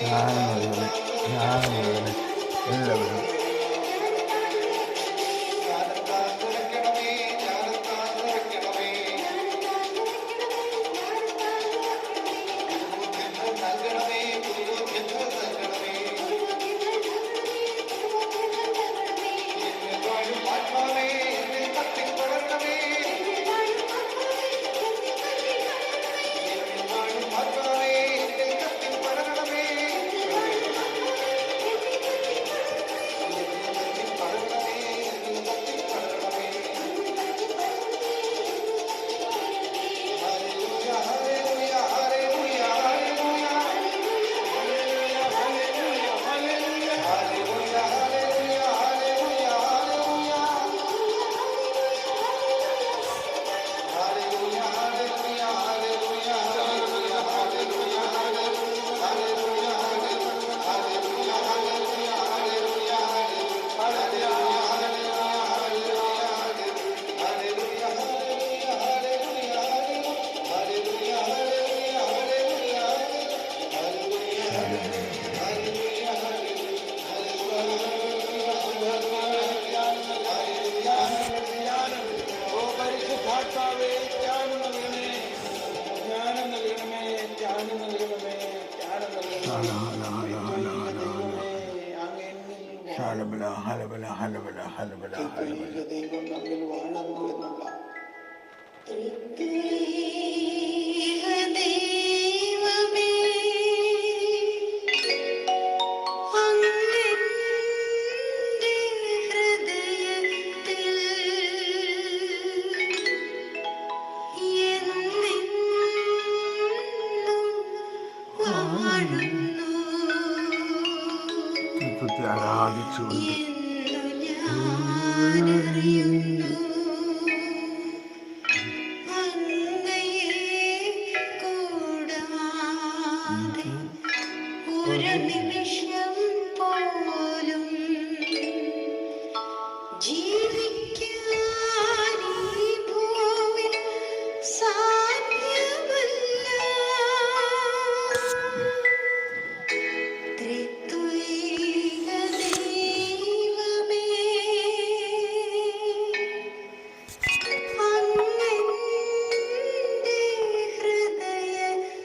ജ്ഞാനം നൽകണേ, ജ്ഞാനം നൽകണേ എല്ലാവരും. ദൈവം നമ്മിൽ വാഴുന്നു എന്നുള്ള ആരാധിച്ചുകൊണ്ട് ഒരു നിമിഷം പോലും ജീവിക്കാൻ ഈ ഭൂമിയിൽ സാധ്യമല്ല. ത്രിത്വൈക ദൈവമേ, അങ്ങെന്റെ ഹൃദയത്തിൽ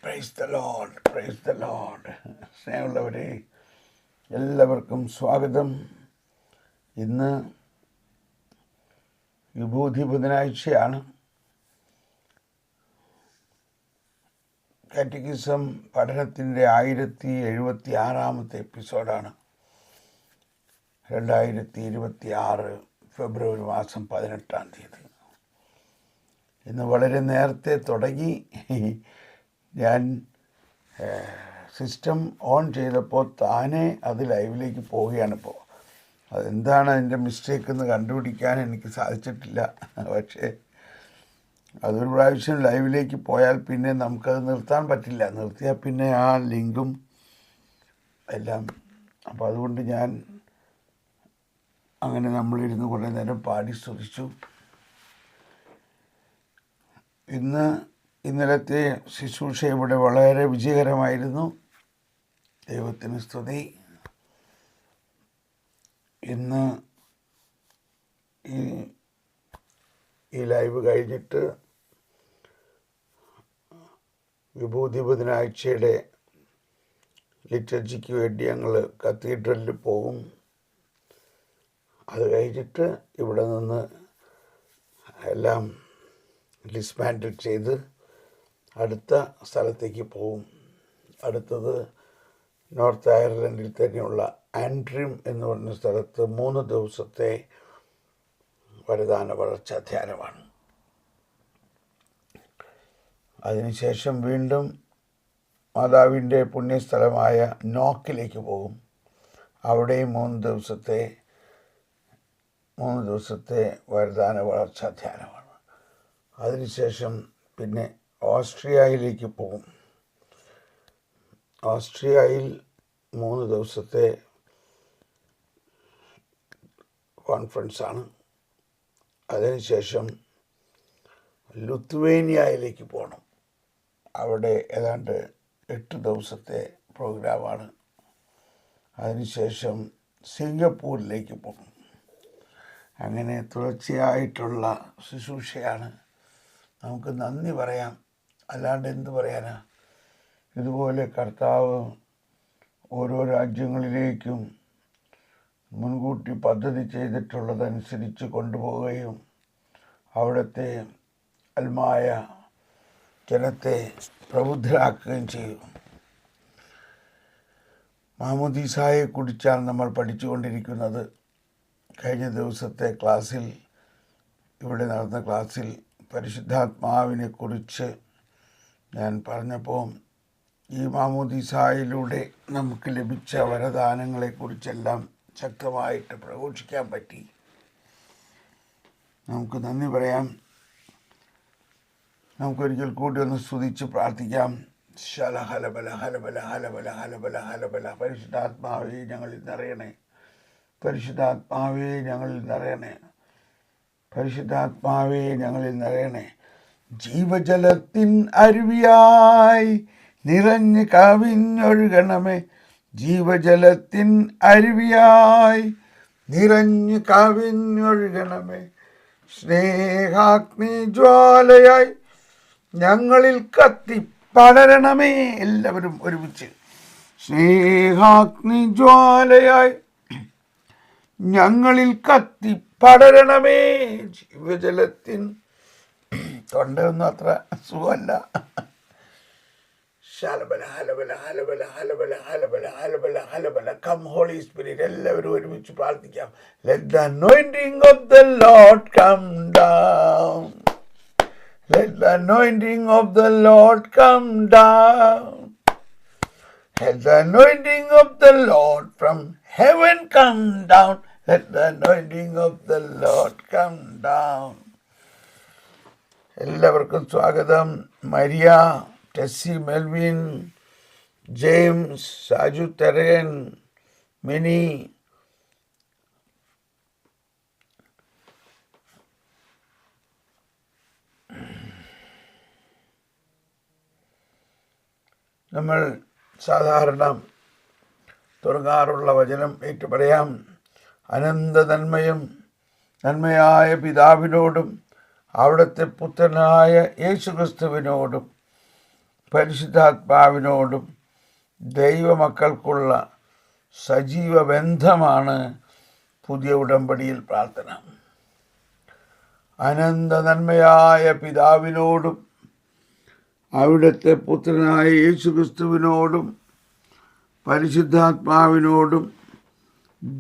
price the Lord, praise the Lord. സ്നേഹമുള്ളവരെ, എല്ലാവർക്കും സ്വാഗതം. ഇന്ന് വിഭൂതി ബുധനാഴ്ചയാണ്. കാറ്റഗിസം പഠനത്തിൻ്റെ 1076 എപ്പിസോഡാണ്. 2026 ഫെബ്രുവരി മാസം 18. ഇന്ന് വളരെ നേരത്തെ തുടങ്ങി. ഞാൻ സിസ്റ്റം ഓൺ ചെയ്തപ്പോൾ താനേ അത് ലൈവിലേക്ക് പോവുകയാണ്. ഇപ്പോൾ അതെന്താണ് അതിൻ്റെ മിസ്റ്റേക്ക് എന്ന് കണ്ടുപിടിക്കാൻ എനിക്ക് സാധിച്ചിട്ടില്ല. പക്ഷേ അതൊരു പ്രാവശ്യം ലൈവിലേക്ക് പോയാൽ പിന്നെ നമുക്കത് നിർത്താൻ പറ്റില്ല. നിർത്തിയാൽ പിന്നെ ആ ലിങ്കും എല്ലാം. അപ്പോൾ അതുകൊണ്ട് ഞാൻ അങ്ങനെ നമ്മളിരുന്ന് കുറേ നേരം പാടി സ്തുതിച്ചു. ഇന്നലത്തെ ശുശ്രൂഷ ഇവിടെ വളരെ വിജയകരമായിരുന്നു. ദൈവത്തിന് സ്തുതി. ഇന്ന് ഈ ലൈവ് കഴിഞ്ഞിട്ട് വിഭൂതി ബുധനാഴ്ചയുടെ ലിറ്റർജിക്ക് വേണ്ടി ഞങ്ങൾ കത്തീഡ്രലിൽ പോകും. അത് കഴിഞ്ഞിട്ട് ഇവിടെ നിന്ന് എല്ലാം ഡിസ്മാൻഡിൽ ചെയ്ത് അടുത്ത സ്ഥലത്തേക്ക് പോകും. അടുത്തത് നോർത്ത് അയർലൻഡിൽ തന്നെയുള്ള ആൻഡ്രിം എന്ന് പറഞ്ഞ സ്ഥലത്ത് 3 ദിവസത്തെ വരദാന വളർച്ചാ ധ്യാനമാണ്. അതിനുശേഷം വീണ്ടും മാതാവിൻ്റെ പുണ്യസ്ഥലമായ നോക്കിലേക്ക് പോകും. അവിടെയും 3 ദിവസത്തെ വരദാന വളർച്ചാ ധ്യാനമാണ്. അതിനുശേഷം പിന്നെ ഓസ്ട്രിയയിലേക്ക് പോകും. ഓസ്ട്രിയയിൽ 3 ദിവസത്തെ കോൺഫറൻസാണ്. അതിനുശേഷം ലുത്വേനിയയിലേക്ക് പോകണം. അവിടെ ഏതാണ്ട് 8 ദിവസത്തെ പ്രോഗ്രാമാണ്. അതിനുശേഷം സിംഗപ്പൂരിലേക്ക് പോകും. അങ്ങനെ തുടർച്ചയായിട്ടുള്ള ശുശ്രൂഷയാണ്. നമുക്ക് നന്ദി പറയാം, അല്ലാണ്ട് എന്ത് പറയാനാ. ഇതുപോലെ കർത്താവ് ഓരോ രാജ്യങ്ങളിലേക്കും മുൻകൂട്ടി പദ്ധതി ചെയ്തിട്ടുള്ളതനുസരിച്ച് കൊണ്ടുപോവുകയും അവിടുത്തെ അൽമായ ജനത്തെ പ്രബുദ്ധരാക്കുകയും ചെയ്യും. മാമോദീസായെക്കുറിച്ചാണ് നമ്മൾ പഠിച്ചുകൊണ്ടിരിക്കുന്നത്. കഴിഞ്ഞ ദിവസത്തെ ക്ലാസ്സിൽ, ഇവിടെ നടന്ന ക്ലാസ്സിൽ പരിശുദ്ധാത്മാവിനെക്കുറിച്ച് ഞാൻ പറഞ്ഞപ്പോൾ ഈ മാമോദീസായിലൂടെ നമുക്ക് ലഭിച്ച വരദാനങ്ങളെക്കുറിച്ചെല്ലാം ശക്തമായിട്ട് പ്രഘോഷിക്കാൻ പറ്റി. നമുക്ക് നന്ദി പറയാം. നമുക്കൊരിക്കൽ കൂടി ഒന്ന് സ്തുതിച്ച് പ്രാർത്ഥിക്കാം. ശലഹലബല ഹലബല ഹലബല ഹലബല ഹലബല. പരിശുദ്ധാത്മാവേ ഞങ്ങളിൽ നിറയണേ, പരിശുദ്ധാത്മാവേ ഞങ്ങളിൽ നിറയണേ, പരിശുദ്ധാത്മാവേ ഞങ്ങളിൽ നിറയണേ. ജീവജലത്തിൻ അരുവിയായി നിറഞ്ഞ് കവിഞ്ഞൊഴുകണമേ, ജീവജലത്തിൻ അരുവിയായി നിറഞ്ഞ് കവിഞ്ഞൊഴുകണമേ. സ്നേഹാഗ്നി ജ്വാലയായി ഞങ്ങളിൽ കത്തിപ്പടരണമേ. എല്ലാവരും ഒരുമിച്ച് സ്നേഹാഗ്നി ജ്വാലയായി ഞങ്ങളിൽ കത്തിപ്പടരണമേ. ജീവജലത്തിൻ തൊണ്ടയൊന്നും അത്ര സുഖമല്ല. ഹലബല ഹലബല ഹലബല ഹലബല ഹലബല ഹലബല ഹലബല. Come Holy Spirit. എല്ലാവരും ഒരുമിച്ച് പ്രാർത്ഥിക്കാം. Let the anointing of the Lord come down. Let the anointing of the Lord come down. Let the anointing of the Lord from heaven come down. Let the anointing of the Lord come down. എല്ലാവർക്കും സ്വാഗതം. Maria, Tessy, Melvin, James, Saju Therayan, Mini, നമ്മൾ സാധാരണ തുടങ്ങാറുള്ള വചനം ഏറ്റുപറയാം. അനന്ത നന്മയായ പിതാവിനോടും അവിടുത്തെ പുത്രനായ യേശുക്രിസ്തുവിനോടും പരിശുദ്ധാത്മാവിനോടും ദൈവമക്കൾക്കുള്ള സജീവ ബന്ധമാണ് പുതിയ ഉടമ്പടിയിൽ പ്രാർത്ഥന. അനന്ത നന്മയായ പിതാവിനോടും അവിടുത്തെ പുത്രനായ യേശുക്രിസ്തുവിനോടും പരിശുദ്ധാത്മാവിനോടും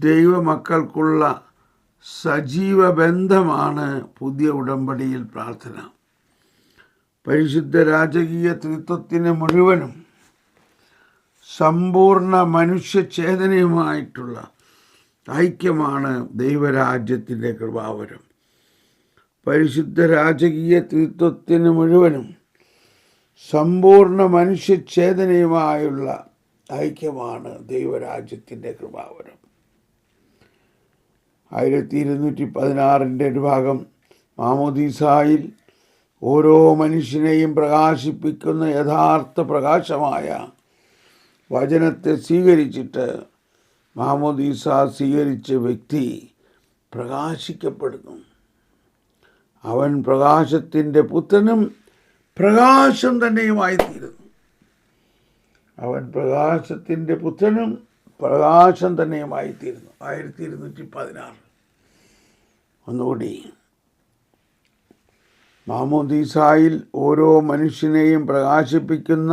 ദൈവമക്കൾക്കുള്ള സജീവ ബന്ധമാണ് പുതിയ ഉടമ്പടിയിൽ പ്രാർത്ഥന. പരിശുദ്ധ രാജകീയ ത്രിത്വത്തിന് മുഴുവനും സമ്പൂർണ്ണ മനുഷ്യചേതനയുമായിട്ടുള്ള ഐക്യമാണ് ദൈവരാജ്യത്തിൻ്റെ കൃപാവരം. പരിശുദ്ധ രാജകീയ ത്രിത്വത്തിന് മുഴുവനും സമ്പൂർണ്ണ മനുഷ്യചേതനയുമായുള്ള ഐക്യമാണ് ദൈവരാജ്യത്തിൻ്റെ കൃപാവരം. 1216 ഒരു ഭാഗം മാമോദീസായിൽ ഓരോ മനുഷ്യനെയും പ്രകാശിപ്പിക്കുന്ന യഥാർത്ഥ പ്രകാശമായ വചനത്തെ സ്വീകരിച്ചിട്ട് മാമോദീസ സ്വീകരിച്ച വ്യക്തി പ്രകാശിക്കപ്പെടുന്നു. അവൻ പ്രകാശത്തിൻ്റെ പുത്രനും പ്രകാശം തന്നെയുമായി തീരുന്നു. അവൻ പ്രകാശത്തിൻ്റെ പുത്രനും പ്രകാശം തന്നെയുമായിത്തീരുന്നു. 1216. ഒന്നുകൂടി, മാമോദീസായിൽ ഓരോ മനുഷ്യനെയും പ്രകാശിപ്പിക്കുന്ന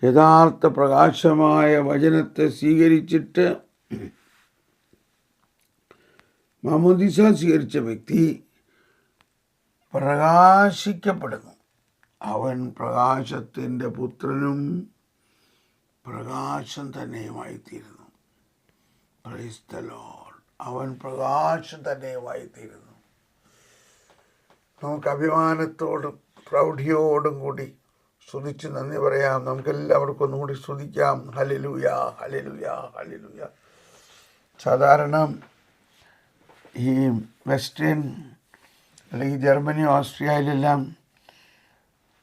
യഥാർത്ഥ പ്രകാശമായ വചനത്തെ സ്വീകരിച്ചിട്ട് മാമോദീസ സ്വീകരിച്ച വ്യക്തി പ്രകാശിക്കപ്പെടുന്നു. അവൻ പ്രകാശത്തിൻ്റെ പുത്രനും പ്രകാശം തന്നെയുമായിത്തീരുന്നു. Price the Lord. അവൻ പ്രകാശം തന്നെയുമായിത്തീരുന്നു. നമുക്ക് അഭിമാനത്തോടും പ്രൗഢിയോടും കൂടി സ്തുതിച്ച് നന്ദി പറയാം. നമുക്കെല്ലാവർക്കും ഒന്നുകൂടി സ്തുതിക്കാം. Hallelujah, hallelujah, hallelujah. സാധാരണ ഈ വെസ്റ്റേൺ അല്ലെങ്കിൽ ജർമ്മനി, ഓസ്ട്രിയയിലെല്ലാം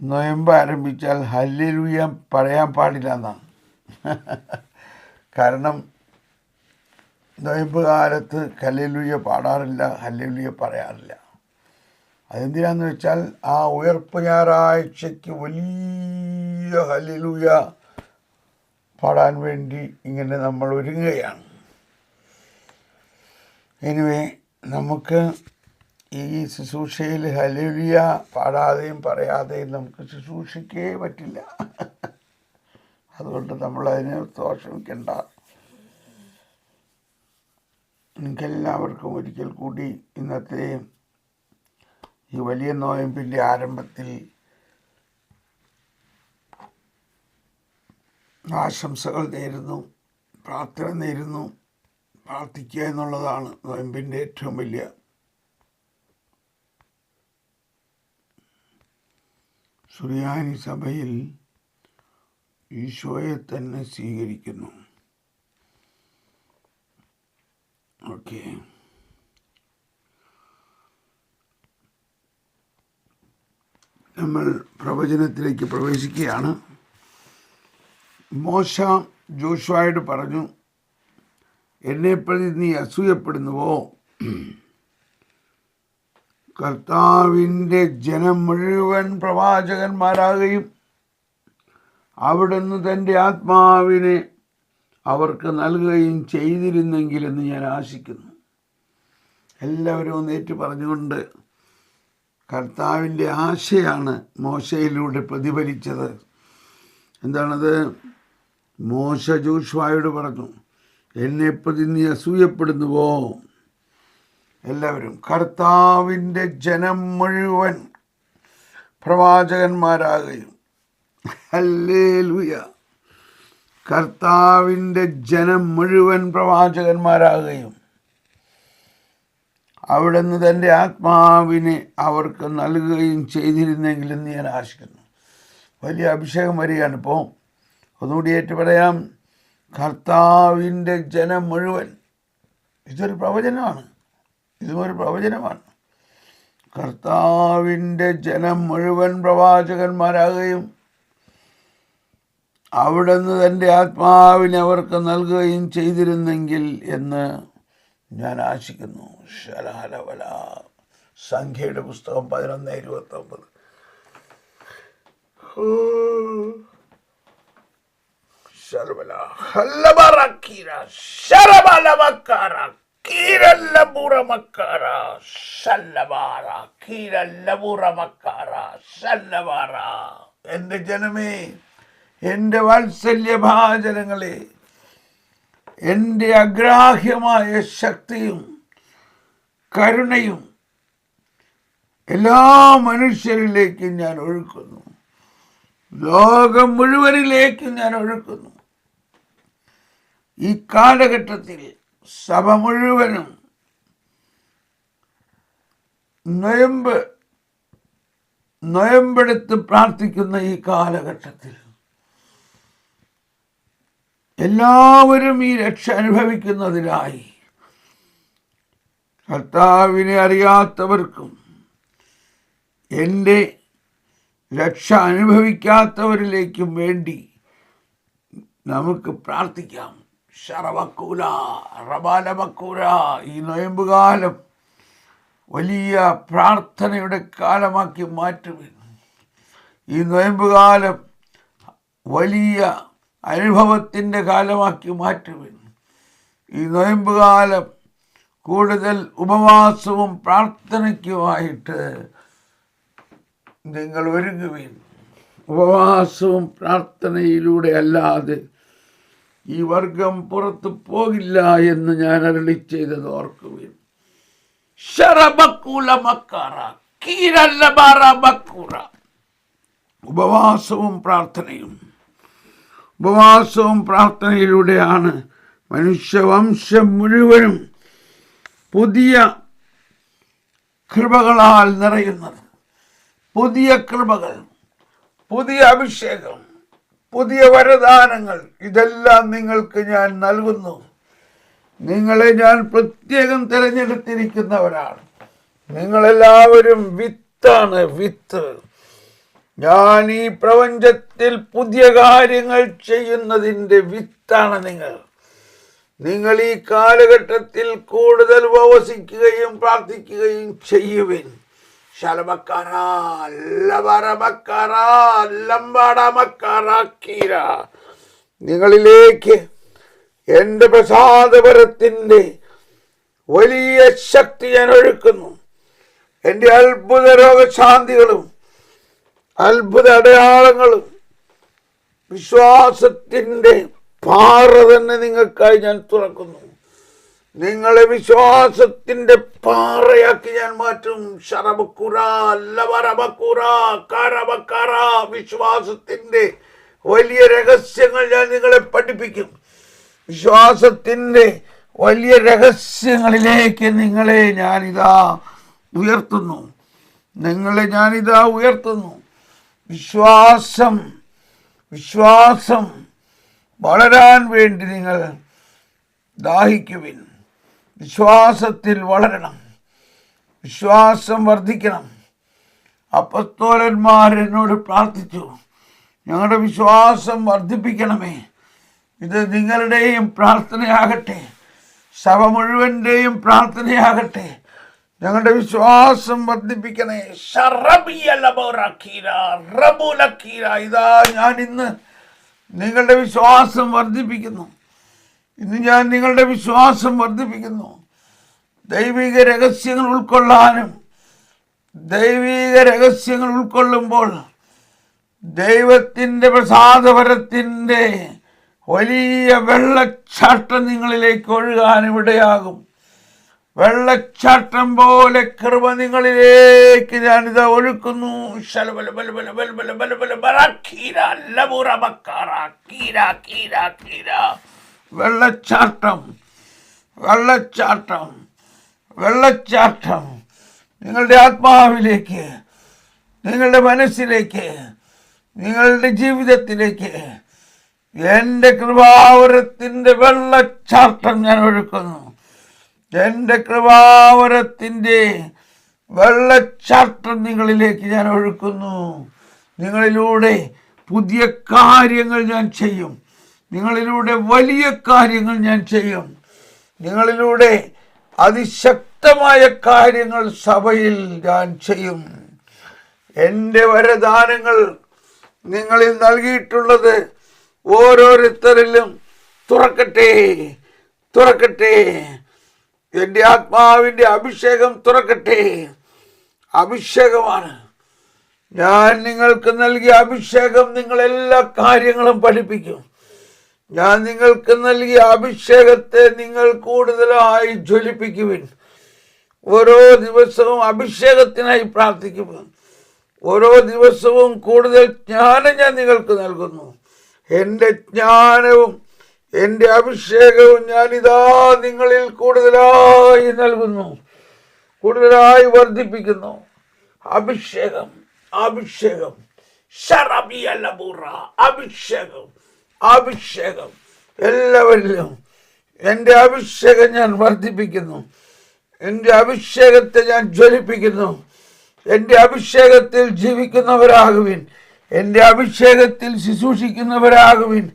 നൊയമ്പ് ആരംഭിച്ചാൽ ഹല്ലേലൂയ പറയാൻ പാടില്ല എന്നാണ്. കാരണം നൊയമ്പ് കാലത്ത് ഹല്ലേലൂയ പാടാറില്ല, ഹല്ലേലൂയ പറയാറില്ല. അതെന്തിനാന്ന് വെച്ചാൽ ആ ഉയർപ്പ് ഞായറാഴ്ചയ്ക്ക് വലിയ ഹല്ലേലൂയ പാടാൻ വേണ്ടി ഇങ്ങനെ നമ്മൾ ഒരുങ്ങുകയാണ്. എനിവേ, നമുക്ക് ഈ ശുശ്രൂഷയിൽ ഹല്ലേലൂയ പാടാതെയും പറയാതെയും നമുക്ക് ശുശ്രൂഷിക്കേ പറ്റില്ല. അതുകൊണ്ട് നമ്മളതിനെ ദോഷമിക്കണ്ട. നിങ്ങൾക്കെല്ലാവർക്കും ഒരിക്കൽ കൂടി ഇന്നത്തെ ഈ വലിയ നോയമ്പിൻ്റെ ആരംഭത്തിൽ ആശംസകൾ നേരുന്നു, പ്രാർത്ഥന നേരുന്നു. പ്രാർത്ഥിക്കുക എന്നുള്ളതാണ് നോയമ്പിൻ്റെ ഏറ്റവും വലിയ സുറിയാനി സഭയിൽ ഈശോയെ തന്നെ സ്വീകരിക്കുന്നു. ഓക്കെ, നമ്മൾ പ്രവചനത്തിലേക്ക് പ്രവേശിക്കുകയാണ്. മോശ ജോഷുവയോട് പറഞ്ഞു, എന്നെപ്രതി നീ അസൂയപ്പെടുന്നുവോ? കർത്താവിൻ്റെ ജനം മുഴുവൻ പ്രവാചകന്മാരാകുകയും അവിടുന്ന് തൻ്റെ ആത്മാവിനെ അവർക്ക് നൽകുകയും ചെയ്തിരുന്നെങ്കിലെന്ന് ഞാൻ ആശിക്കുന്നു. എല്ലാവരും ഒന്ന് ഏറ്റു പറഞ്ഞുകൊണ്ട് കർത്താവിൻ്റെ ആശയാണ് മോശയിലൂടെ പ്രതിഫലിച്ചത്. എന്താണത്? മോശ ജോഷുവയോട് പറഞ്ഞു, എന്നെപ്രതി നീ അസൂയപ്പെടുന്നുവോ? എല്ലാവരും, കർത്താവിൻ്റെ ജനം മുഴുവൻ പ്രവാചകന്മാരാകുകയും, ഹല്ലേലൂയ, കർത്താവിൻ്റെ ജനം മുഴുവൻ പ്രവാചകന്മാരാകുകയും അവിടുന്ന് തൻ്റെ ആത്മാവിനെ അവർക്ക് നൽകുകയും ചെയ്തിരുന്നെങ്കിലെന്ന് ഞാൻ ആശിക്കുന്നു. വലിയ അഭിഷേകം വരികയാണ്. ഇപ്പോൾ ഒന്നുകൂടി ഏറ്റു പറയാം, കർത്താവിൻ്റെ ജനം മുഴുവൻ. ഇതൊരു പ്രവചനമാണ്, ഇതുമൊരു പ്രവചനമാണ്. കർത്താവിൻ്റെ ജനം മുഴുവൻ പ്രവാചകന്മാരാകുകയും അവിടുന്ന് തൻ്റെ ആത്മാവിനെ അവർക്ക് നൽകുകയും ചെയ്തിരുന്നെങ്കിൽ എന്ന് ഞാൻ ആശിക്കുന്നു. ശലഹലവല. സംഖ്യയുടെ പുസ്തകം 11:29. എൻ്റെ ജനമേ, എൻ്റെ വാത്സല്യഭാജനങ്ങളെ, എൻ്റെ അഗ്രാഹ്യമായ ശക്തിയും കരുണയും എല്ലാ മനുഷ്യരിലേക്കും ഞാൻ ഒഴുക്കുന്നു, ലോകം മുഴുവനിലേക്കും ഞാൻ ഒഴുക്കുന്നു. ഈ കാലഘട്ടത്തിൽ സഭ മുഴുവനും നൊയമ്പെടുത്ത് പ്രാർത്ഥിക്കുന്ന ഈ കാലഘട്ടത്തിൽ എല്ലാവരും ഈ രക്ഷ അനുഭവിക്കുന്നതിനായി കർത്താവിനെ അറിയാത്തവർക്കും എൻ്റെ രക്ഷ അനുഭവിക്കാത്തവരിലേക്കും വേണ്ടി നമുക്ക് പ്രാർത്ഥിക്കാം. ശറവക്കൂല റബാലമക്കൂല. ഈ നൊയമ്പുകാലം വലിയ പ്രാർത്ഥനയുടെ കാലമാക്കി മാറ്റുവിൻ. ഈ നൊയമ്പുകാലം വലിയ അനുഭവത്തിൻ്റെ കാലമാക്കി മാറ്റുവിൻ. ഈ നൊയമ്പ് കാലം കൂടുതൽ ഉപവാസവും പ്രാർത്ഥനയ്ക്കുമായിട്ട് നിങ്ങൾ ഒരുങ്ങുവിൻ. ഉപവാസവും പ്രാർത്ഥനയിലൂടെ അല്ലാതെ ഈ വർഗം പുറത്തു പോകില്ല എന്ന് ഞാൻ അരുളി ചെയ്തത് ഓർക്കുവിൻ. ഉപവാസവും പ്രാർത്ഥനയിലൂടെയാണ് മനുഷ്യവംശം മുഴുവനും പുതിയ കൃപകളാൽ നിറയുന്നത്. പുതിയ കൃപകൾ, പുതിയ അഭിഷേകം, പുതിയ വരദാനങ്ങൾ, ഇതെല്ലാം നിങ്ങൾക്ക് ഞാൻ നൽകുന്നു. നിങ്ങളെ ഞാൻ പ്രത്യേകം തിരഞ്ഞെടുത്തിരിക്കുന്നവരാണ്. നിങ്ങളെല്ലാവരും വിത്താണ്, വിത്ത്. ഞാൻ ഈ പ്രപഞ്ചത്തിൽ പുതിയ കാര്യങ്ങൾ ചെയ്യുന്നതിൻ്റെ വിത്താണ് നിങ്ങൾ. നിങ്ങൾ ഈ കാലഘട്ടത്തിൽ കൂടുതൽ ഉപവസിക്കുകയും പ്രാർത്ഥിക്കുകയും ചെയ്യുവിൻ. നിങ്ങളിലേക്ക് എൻ്റെ പ്രസാദപരത്തിൻ്റെ വലിയ ശക്തി ഞാൻ ഒഴുക്കുന്നു. എൻ്റെ അത്ഭുത രോഗശാന്തികളും അത്ഭുത അടയാളങ്ങളും വിശ്വാസത്തിൻ്റെ പാറ തന്നെ നിങ്ങൾക്കായി ഞാൻ തുറക്കുന്നു. നിങ്ങളെ വിശ്വാസത്തിൻ്റെ പാറയാക്കി ഞാൻ മാറ്റും. വിശ്വാസത്തിൻ്റെ വലിയ രഹസ്യങ്ങൾ ഞാൻ നിങ്ങളെ പഠിപ്പിക്കും. വിശ്വാസത്തിൻ്റെ വലിയ രഹസ്യങ്ങളിലേക്ക് നിങ്ങളെ ഞാനിതാ ഉയർത്തുന്നു. വിശ്വാസം വളരാൻ വേണ്ടി നിങ്ങൾ ദാഹിക്കുവിൻ. വിശ്വാസത്തിൽ വളരണം, വിശ്വാസം വർദ്ധിക്കണം. അപ്പസ്തോലന്മാർ എന്നോട് പ്രാർത്ഥിച്ചു, ഞങ്ങളുടെ വിശ്വാസം വർദ്ധിപ്പിക്കണമേ. ഇത് നിങ്ങളുടെയും പ്രാർത്ഥനയാകട്ടെ, സഭ മുഴുവൻ്റെയും പ്രാർത്ഥനയാകട്ടെ. ഞങ്ങളുടെ വിശ്വാസം വർദ്ധിപ്പിക്കണേ. ഇതാ ഞാൻ ഇന്ന് നിങ്ങളുടെ വിശ്വാസം വർദ്ധിപ്പിക്കുന്നു. ഞാൻ നിങ്ങളുടെ വിശ്വാസം വർദ്ധിപ്പിക്കുന്നു. ദൈവിക രഹസ്യങ്ങൾ ഉൾക്കൊള്ളുമ്പോൾ ദൈവത്തിൻ്റെ പ്രസാദപരത്തിൻ്റെ വലിയ വെള്ളച്ചാട്ടം നിങ്ങളിലേക്ക് ഒഴുകാൻ ഇവിടെയാകും. വെള്ളച്ചാട്ടം പോലെ കൃപ നിങ്ങളിലേക്ക് ഞാനിതാ ഒഴുക്കുന്നു. വെള്ളച്ചാട്ടം നിങ്ങളുടെ ആത്മാവിലേക്ക്, നിങ്ങളുടെ മനസ്സിലേക്ക്, നിങ്ങളുടെ ജീവിതത്തിലേക്ക് എൻ്റെ കൃപാവരത്തിൻ്റെ വെള്ളച്ചാട്ടം ഞാൻ ഒഴുക്കുന്നു. എൻ്റെ കൃപാവരത്തിൻ്റെ വെള്ളച്ചാട്ടം നിങ്ങളിലേക്ക് ഞാൻ ഒഴുക്കുന്നു. നിങ്ങളിലൂടെ പുതിയ കാര്യങ്ങൾ ഞാൻ ചെയ്യും. നിങ്ങളിലൂടെ വലിയ കാര്യങ്ങൾ ഞാൻ ചെയ്യും. നിങ്ങളിലൂടെ അതിശക്തമായ കാര്യങ്ങൾ സഭയിൽ ഞാൻ ചെയ്യും. എൻ്റെ വരദാനങ്ങൾ നിങ്ങളിൽ നൽകിയിട്ടുള്ളത് ഓരോരുത്തരിലും തുറക്കട്ടെ. എൻ്റെ ആത്മാവിൻ്റെ അഭിഷേകം തുറക്കട്ടെ. അഭിഷേകമാണ് ഞാൻ നിങ്ങൾക്ക് നൽകിയ അഭിഷേകം. നിങ്ങളെല്ലാ കാര്യങ്ങളും പഠിപ്പിക്കും. ഞാൻ നിങ്ങൾക്ക് നൽകിയ അഭിഷേകത്തെ നിങ്ങൾ കൂടുതലായി ജ്വലിപ്പിക്കുവിൻ. ഓരോ ദിവസവും അഭിഷേകത്തിനായി പ്രാർത്ഥിക്കുവിൻ. ഓരോ ദിവസവും കൂടുതൽ ജ്ഞാനം ഞാൻ നിങ്ങൾക്ക് നൽകുന്നു. എൻ്റെ ജ്ഞാനവും എൻ്റെ അഭിഷേകവും ഞാനിതാ നിങ്ങളിൽ കൂടുതലായി നൽകുന്നു, കൂടുതലായി വർദ്ധിപ്പിക്കുന്നു. അഭിഷേകം അഭിഷേകം എല്ലാവരിലും എൻ്റെ അഭിഷേകം ഞാൻ വർദ്ധിപ്പിക്കുന്നു. എൻ്റെ അഭിഷേകത്തെ ഞാൻ ജ്വലിപ്പിക്കുന്നു. എൻ്റെ അഭിഷേകത്തിൽ ജീവിക്കുന്നവരാകുവിൻ. എൻ്റെ അഭിഷേകത്തിൽ ശുശ്രൂഷിക്കുന്നവരാകുവിൻ.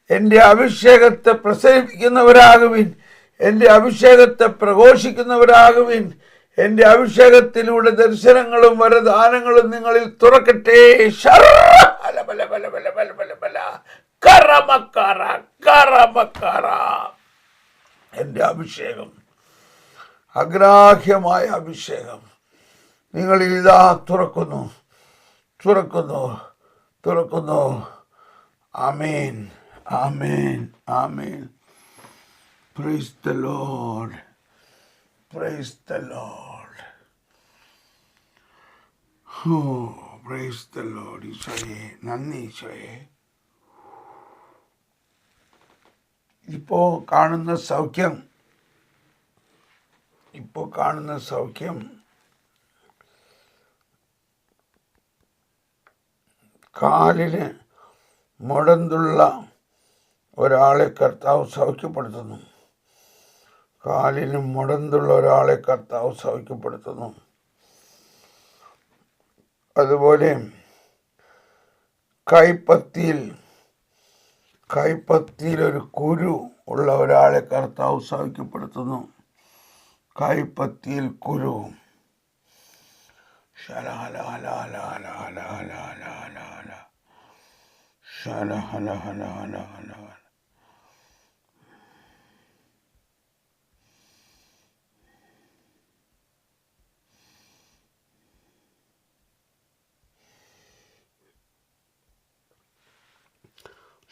എൻ്റെ അഭിഷേകത്തെ പ്രസരിപ്പിക്കുന്നവരാകുവിൻ. എൻ്റെ അഭിഷേകത്തെ പ്രഘോഷിക്കുന്നവരാകുവിൻ. എൻ്റെ അഭിഷേകത്തിലൂടെ ദർശനങ്ങളും വരദാനങ്ങളും നിങ്ങളിൽ തുറക്കട്ടെ. കറമക്കാറ കറമക്കാറ. എൻ്റെ അഭിഷേകം, അഗ്രാഹ്യമായ അഭിഷേകം നിങ്ങൾ ഇതാ തുറക്കുന്നു തുറക്കുന്നു തുറക്കുന്നു. ആമേൻ ആമേൻ ആമേൻ. Praise the Lord, praise the Lord. Oh praise the Lord. ഈശോയെ നന്ദി ഈശോയെ. ഇപ്പോൾ കാണുന്ന സൗഖ്യം കാലിന് മുടന്തുള്ള ഒരാളെ കർത്താവ് സൗഖ്യപ്പെടുത്തുന്നു. കാലിന് മുടന്തുള്ള ഒരാളെ കർത്താവ് സൗഖ്യപ്പെടുത്തുന്നു. അതുപോലെ കൈപ്പത്തിയിൽ ഒരു കുരു ഉള്ള ഒരാളെ കർത്താവ് സൗഖ്യപ്പെടുത്തുന്നു. കൈപ്പത്തിയിൽ കുരു.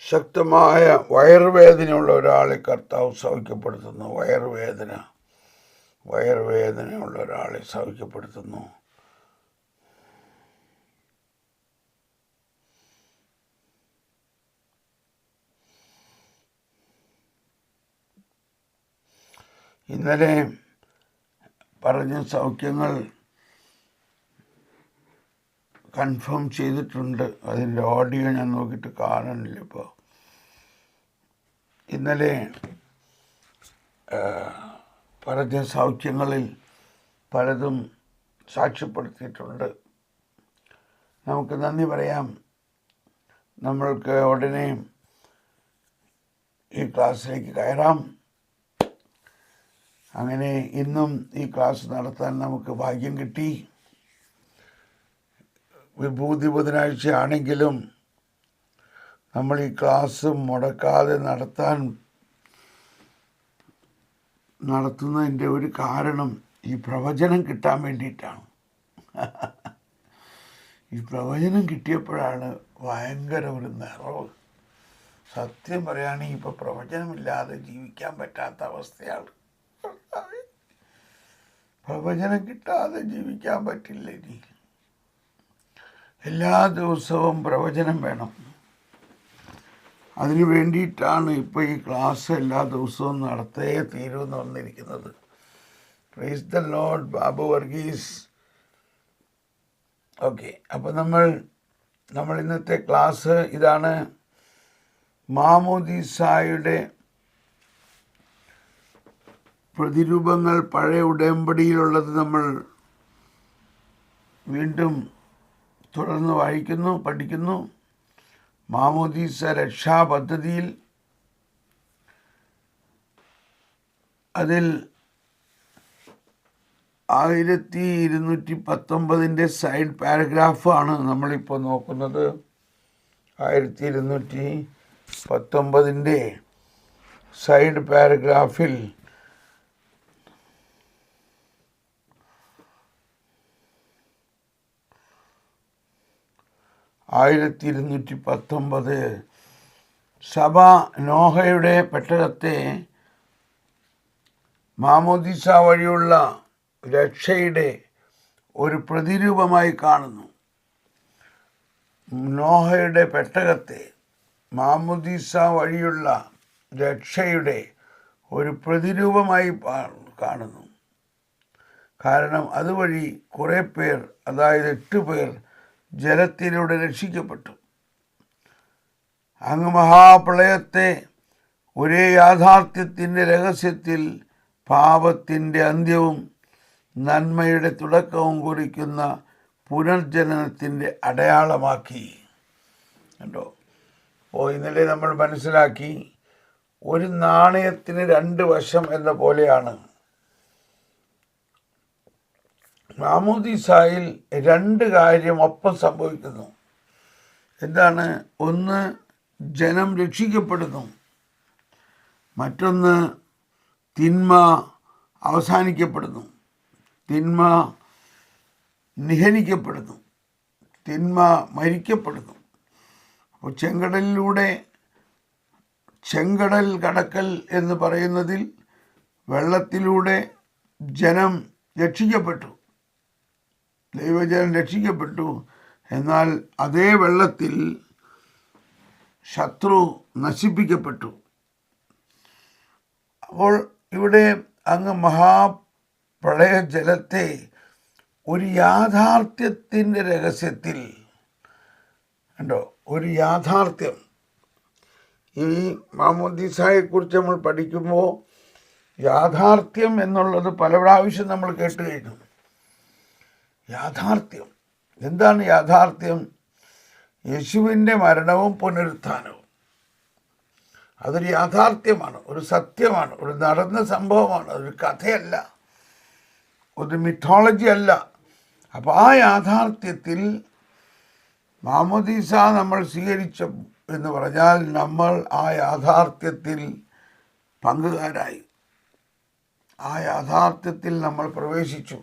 ശക്തമായ വയറുവേദനയുള്ള ഒരാളെ കർത്താവ് സൗഖ്യപ്പെടുത്തുന്നു. വയറുവേദനയുള്ള ഒരാളെ സൗഖ്യപ്പെടുത്തുന്നു. ഇന്നലെ പറഞ്ഞ സൗഖ്യങ്ങൾ കൺഫേം ചെയ്തിട്ടുണ്ട്. അതിൻ്റെ ഓഡിയോ ഞാൻ നോക്കിയിട്ട് കാണുന്നില്ല ഇപ്പോൾ. ഇന്നലെ പറഞ്ഞ സൗഖ്യങ്ങളിൽ പലതും സാക്ഷ്യപ്പെടുത്തിയിട്ടുണ്ട്. നമുക്ക് നന്ദി പറയാം. നമ്മൾക്ക് ഉടനെ ഈ ക്ലാസ്സിലേക്ക് കയറാം. അങ്ങനെ ഇന്നും ഈ ക്ലാസ് നടത്താൻ നമുക്ക് ഭാഗ്യം കിട്ടി. വിഭൂതി ബുധനാഴ്ച ആണെങ്കിലും നമ്മൾ ഈ ക്ലാസ് മുടക്കാതെ നടത്തുന്നതിൻ്റെ ഒരു കാരണം ഈ പ്രവചനം കിട്ടാൻ വേണ്ടിയിട്ടാണ്. ഈ പ്രവചനം കിട്ടിയപ്പോഴാണ് ഭയങ്കര ഒരു നിറവ്. സത്യം പറയുകയാണെങ്കിൽ ഇപ്പോൾ പ്രവചനമില്ലാതെ ജീവിക്കാൻ പറ്റാത്ത അവസ്ഥയാണ്. പ്രവചനം കിട്ടാതെ ജീവിക്കാൻ പറ്റില്ല. ഇനി എല്ലാ ദിവസവും പ്രവചനം വേണം. അതിനു വേണ്ടിയിട്ടാണ് ഇപ്പോൾ ഈ ക്ലാസ് എല്ലാ ദിവസവും നടത്തേ തീരുമെന്ന് വന്നിരിക്കുന്നത്. Price the Lord. Babu Varghese. Okay, അപ്പോൾ നമ്മൾ ഇന്നത്തെ ക്ലാസ് ഇതാണ്. മാമോദീസായുടെ പ്രതിരൂപങ്ങൾ പഴയ ഉടമ്പടിയിലുള്ളത് നമ്മൾ വീണ്ടും തുടർന്ന് പഠിക്കുന്നു. മാമോദീസ രക്ഷാപദ്ധതിയിൽ അതിൽ 1219 സൈഡ് പാരഗ്രാഫാണ് നമ്മളിപ്പോൾ നോക്കുന്നത്. 1219 സൈഡ് പാരഗ്രാഫിൽ സഭ നോഹയുടെ പെട്ടകത്തെ മാമോദീസ വഴിയുള്ള രക്ഷയുടെ ഒരു പ്രതിരൂപമായി കാണുന്നു. നോഹയുടെ പെട്ടകത്തെ മാമോദീസ വഴിയുള്ള രക്ഷയുടെ ഒരു പ്രതിരൂപമായി കാണുന്നു. കാരണം അതുവഴി കുറേ പേർ, അതായത് 8 പേർ ജലത്തിലൂടെ രക്ഷിക്കപ്പെട്ടു. അങ്ങ് മഹാപ്രളയത്തെ ഒരേ യാഥാർത്ഥ്യത്തിൻ്റെ രഹസ്യത്തിൽ പാപത്തിൻ്റെ അന്ത്യവും നന്മയുടെ തുടക്കവും കുറിക്കുന്ന പുനർജനനത്തിൻ്റെ അടയാളമാക്കി. കണ്ടോ? അപ്പോൾ ഇന്നലെ നമ്മൾ മനസ്സിലാക്കി, ഒരു നാണയത്തിന് 2 വശം എന്ന പോലെയാണ് മാമോദീസായിൽ 2 കാര്യം ഒപ്പം സംഭവിക്കുന്നു. എന്താണ്? ഒന്ന്, ജനം രക്ഷിക്കപ്പെടുന്നു. മറ്റൊന്ന്, തിന്മ അവസാനിക്കപ്പെടുന്നു, തിന്മ നിഹനിക്കപ്പെടുന്നു, തിന്മ മരിക്കപ്പെടുന്നു. അപ്പോൾ ചെങ്കടൽ കടക്കൽ എന്ന് പറയുന്നതിൽ വെള്ളത്തിലൂടെ ജനം രക്ഷിക്കപ്പെട്ടു, ദൈവജനം രക്ഷിക്കപ്പെട്ടു. എന്നാൽ അതേ വെള്ളത്തിൽ ശത്രു നശിപ്പിക്കപ്പെട്ടു. അപ്പോൾ ഇവിടെ അങ്ങ് മഹാപ്രളയ ജലത്തെ ഒരു യാഥാർത്ഥ്യത്തിൻ്റെ രഹസ്യത്തിൽ ഉണ്ടോ, ഒരു യാഥാർത്ഥ്യം. ഈ മാമോദീസായെക്കുറിച്ച് നമ്മൾ പഠിക്കുമ്പോൾ യാഥാർത്ഥ്യം എന്നുള്ളത് പല പ്രാവശ്യം നമ്മൾ കേട്ട് കഴിഞ്ഞു. യാഥാർത്ഥ്യം എന്താണ്? യാഥാർത്ഥ്യം യേശുവിൻ്റെ മരണവും പുനരുത്ഥാനവും. അതൊരു യാഥാർത്ഥ്യമാണ്, ഒരു സത്യമാണ്, ഒരു നടന്ന സംഭവമാണ്, അതൊരു കഥയല്ല, ഒരു മിത്തോളജി അല്ല. അപ്പോൾ ആ യാഥാർത്ഥ്യത്തിൽ മാമോദീസ നമ്മൾ സ്വീകരിച്ച എന്ന് പറഞ്ഞാൽ നമ്മൾ ആ യാഥാർത്ഥ്യത്തിൽ പങ്കുകാരായി, ആ യാഥാർത്ഥ്യത്തിൽ നമ്മൾ പ്രവേശിച്ചു.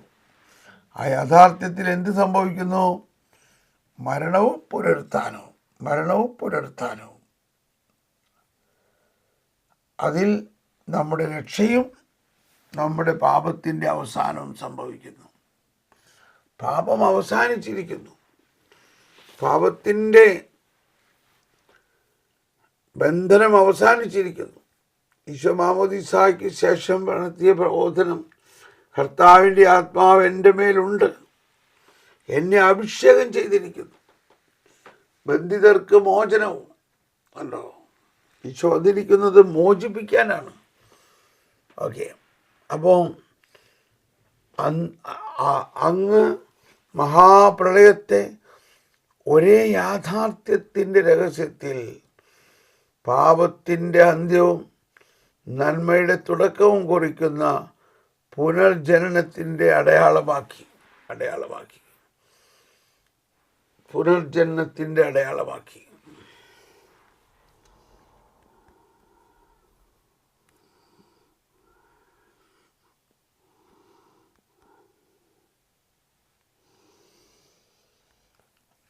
ആ യാഥാർത്ഥ്യത്തിൽ എന്ത് സംഭവിക്കുന്നു? മരണവും പുനരുത്ഥാനവും, മരണവും പുനരുത്ഥാനവും. അതിൽ നമ്മുടെ രക്ഷയും നമ്മുടെ പാപത്തിൻ്റെ അവസാനവും സംഭവിക്കുന്നു. പാപം അവസാനിച്ചിരിക്കുന്നു, പാപത്തിൻ്റെ ബന്ധനം അവസാനിച്ചിരിക്കുന്നു. ഈശോ മാമോദീസായ്ക്ക് ശേഷം നടത്തിയ പ്രബോധനം, കർത്താവിൻ്റെ ആത്മാവ് എൻ്റെ മേലുണ്ട്, എന്നെ അഭിഷേകം ചെയ്തിരിക്കുന്നു, ബന്ധിതർക്ക് മോചനവും. കണ്ടോ, ഈശോ വന്നിരിക്കുന്നത് മോചിപ്പിക്കാനാണ്. ഓക്കെ, അപ്പോൾ അങ്ങ് മഹാപ്രളയത്തെ ഒരേ യാഥാർത്ഥ്യത്തിൻ്റെ രഹസ്യത്തിൽ പാപത്തിൻ്റെ അന്ത്യവും നന്മയുടെ തുടക്കവും കുറിക്കുന്ന പുനർജനനത്തിൻ്റെ അടയാളമാക്കി, പുനർജനനത്തിൻ്റെ അടയാളമാക്കി.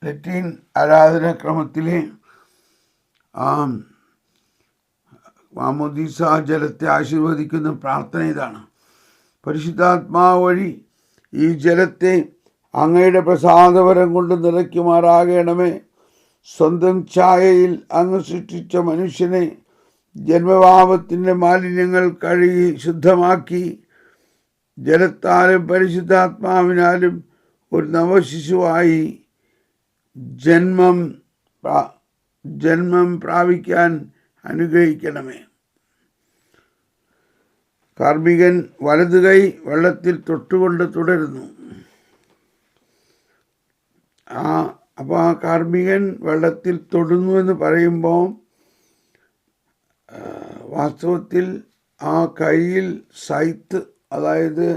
ലത്തീൻ ആരാധനാക്രമത്തിലെ മാമോദീസ ജലത്തെ ആശീർവദിക്കുന്ന പ്രാർത്ഥന ഇതാണ്: പരിശുദ്ധാത്മാവ് വഴി ഈ ജലത്തെ അങ്ങയുടെ പ്രസാദവരം കൊണ്ട് നിറയ്ക്കുമാറാകണമേ. സ്വന്തം ഛായയിൽ അങ്ങ് സൃഷ്ടിച്ച മനുഷ്യനെ ജന്മപാപത്തിൻ്റെ മാലിന്യങ്ങൾ കഴുകി ശുദ്ധമാക്കി ജലത്താലും പരിശുദ്ധാത്മാവിനാലും ഒരു നവശിശുവായി ജന്മം പ്രാപിക്കാൻ അനുഗ്രഹിക്കണമേ. കാർമികൻ വലതുകൈ വെള്ളത്തിൽ തൊട്ടുകൊണ്ട് തുടരുന്നു. അപ്പോൾ ആ കാർമികൻ വെള്ളത്തിൽ തൊടുന്നു എന്ന് പറയുമ്പോൾ വാസ്തവത്തിൽ ആ കൈയിൽ സൈത്ത്, അതായത്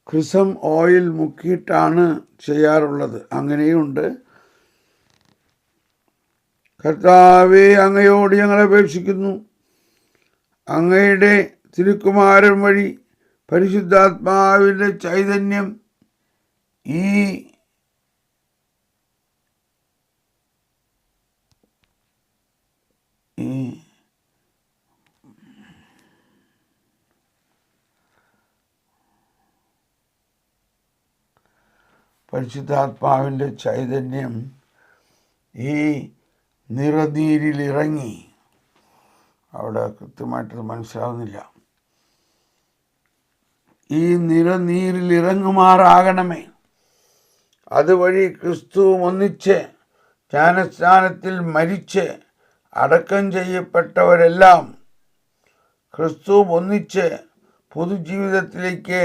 ക്രിസം ഓയിൽ മുക്കിയിട്ടാണ് ചെയ്യാറുള്ളത്. അങ്ങനെയുണ്ട്. കർത്താവേ, അങ്ങയോട് ഞങ്ങൾ അപേക്ഷിക്കുന്നു, അങ്ങയുടെ തിരുക്കുമാരൻ വഴി പരിശുദ്ധാത്മാവിൻ്റെ ചൈതന്യം ഈ പരിശുദ്ധാത്മാവിൻ്റെ ചൈതന്യം ഈ നിറനീരിലിറങ്ങി. അവിടെ കൃത്യമായിട്ടത് മനസ്സിലാവുന്നില്ല. ഈ നിറനീരിലിറങ്ങുമാറാകണമേ. അതുവഴി ക്രിസ്തുവും ഒന്നിച്ച് ജ്ഞാനസ്നാനത്തിൽ മരിച്ച് അടക്കം ചെയ്യപ്പെട്ടവരെല്ലാം ക്രിസ്തുവും ഒന്നിച്ച് പുതുജീവിതത്തിലേക്ക്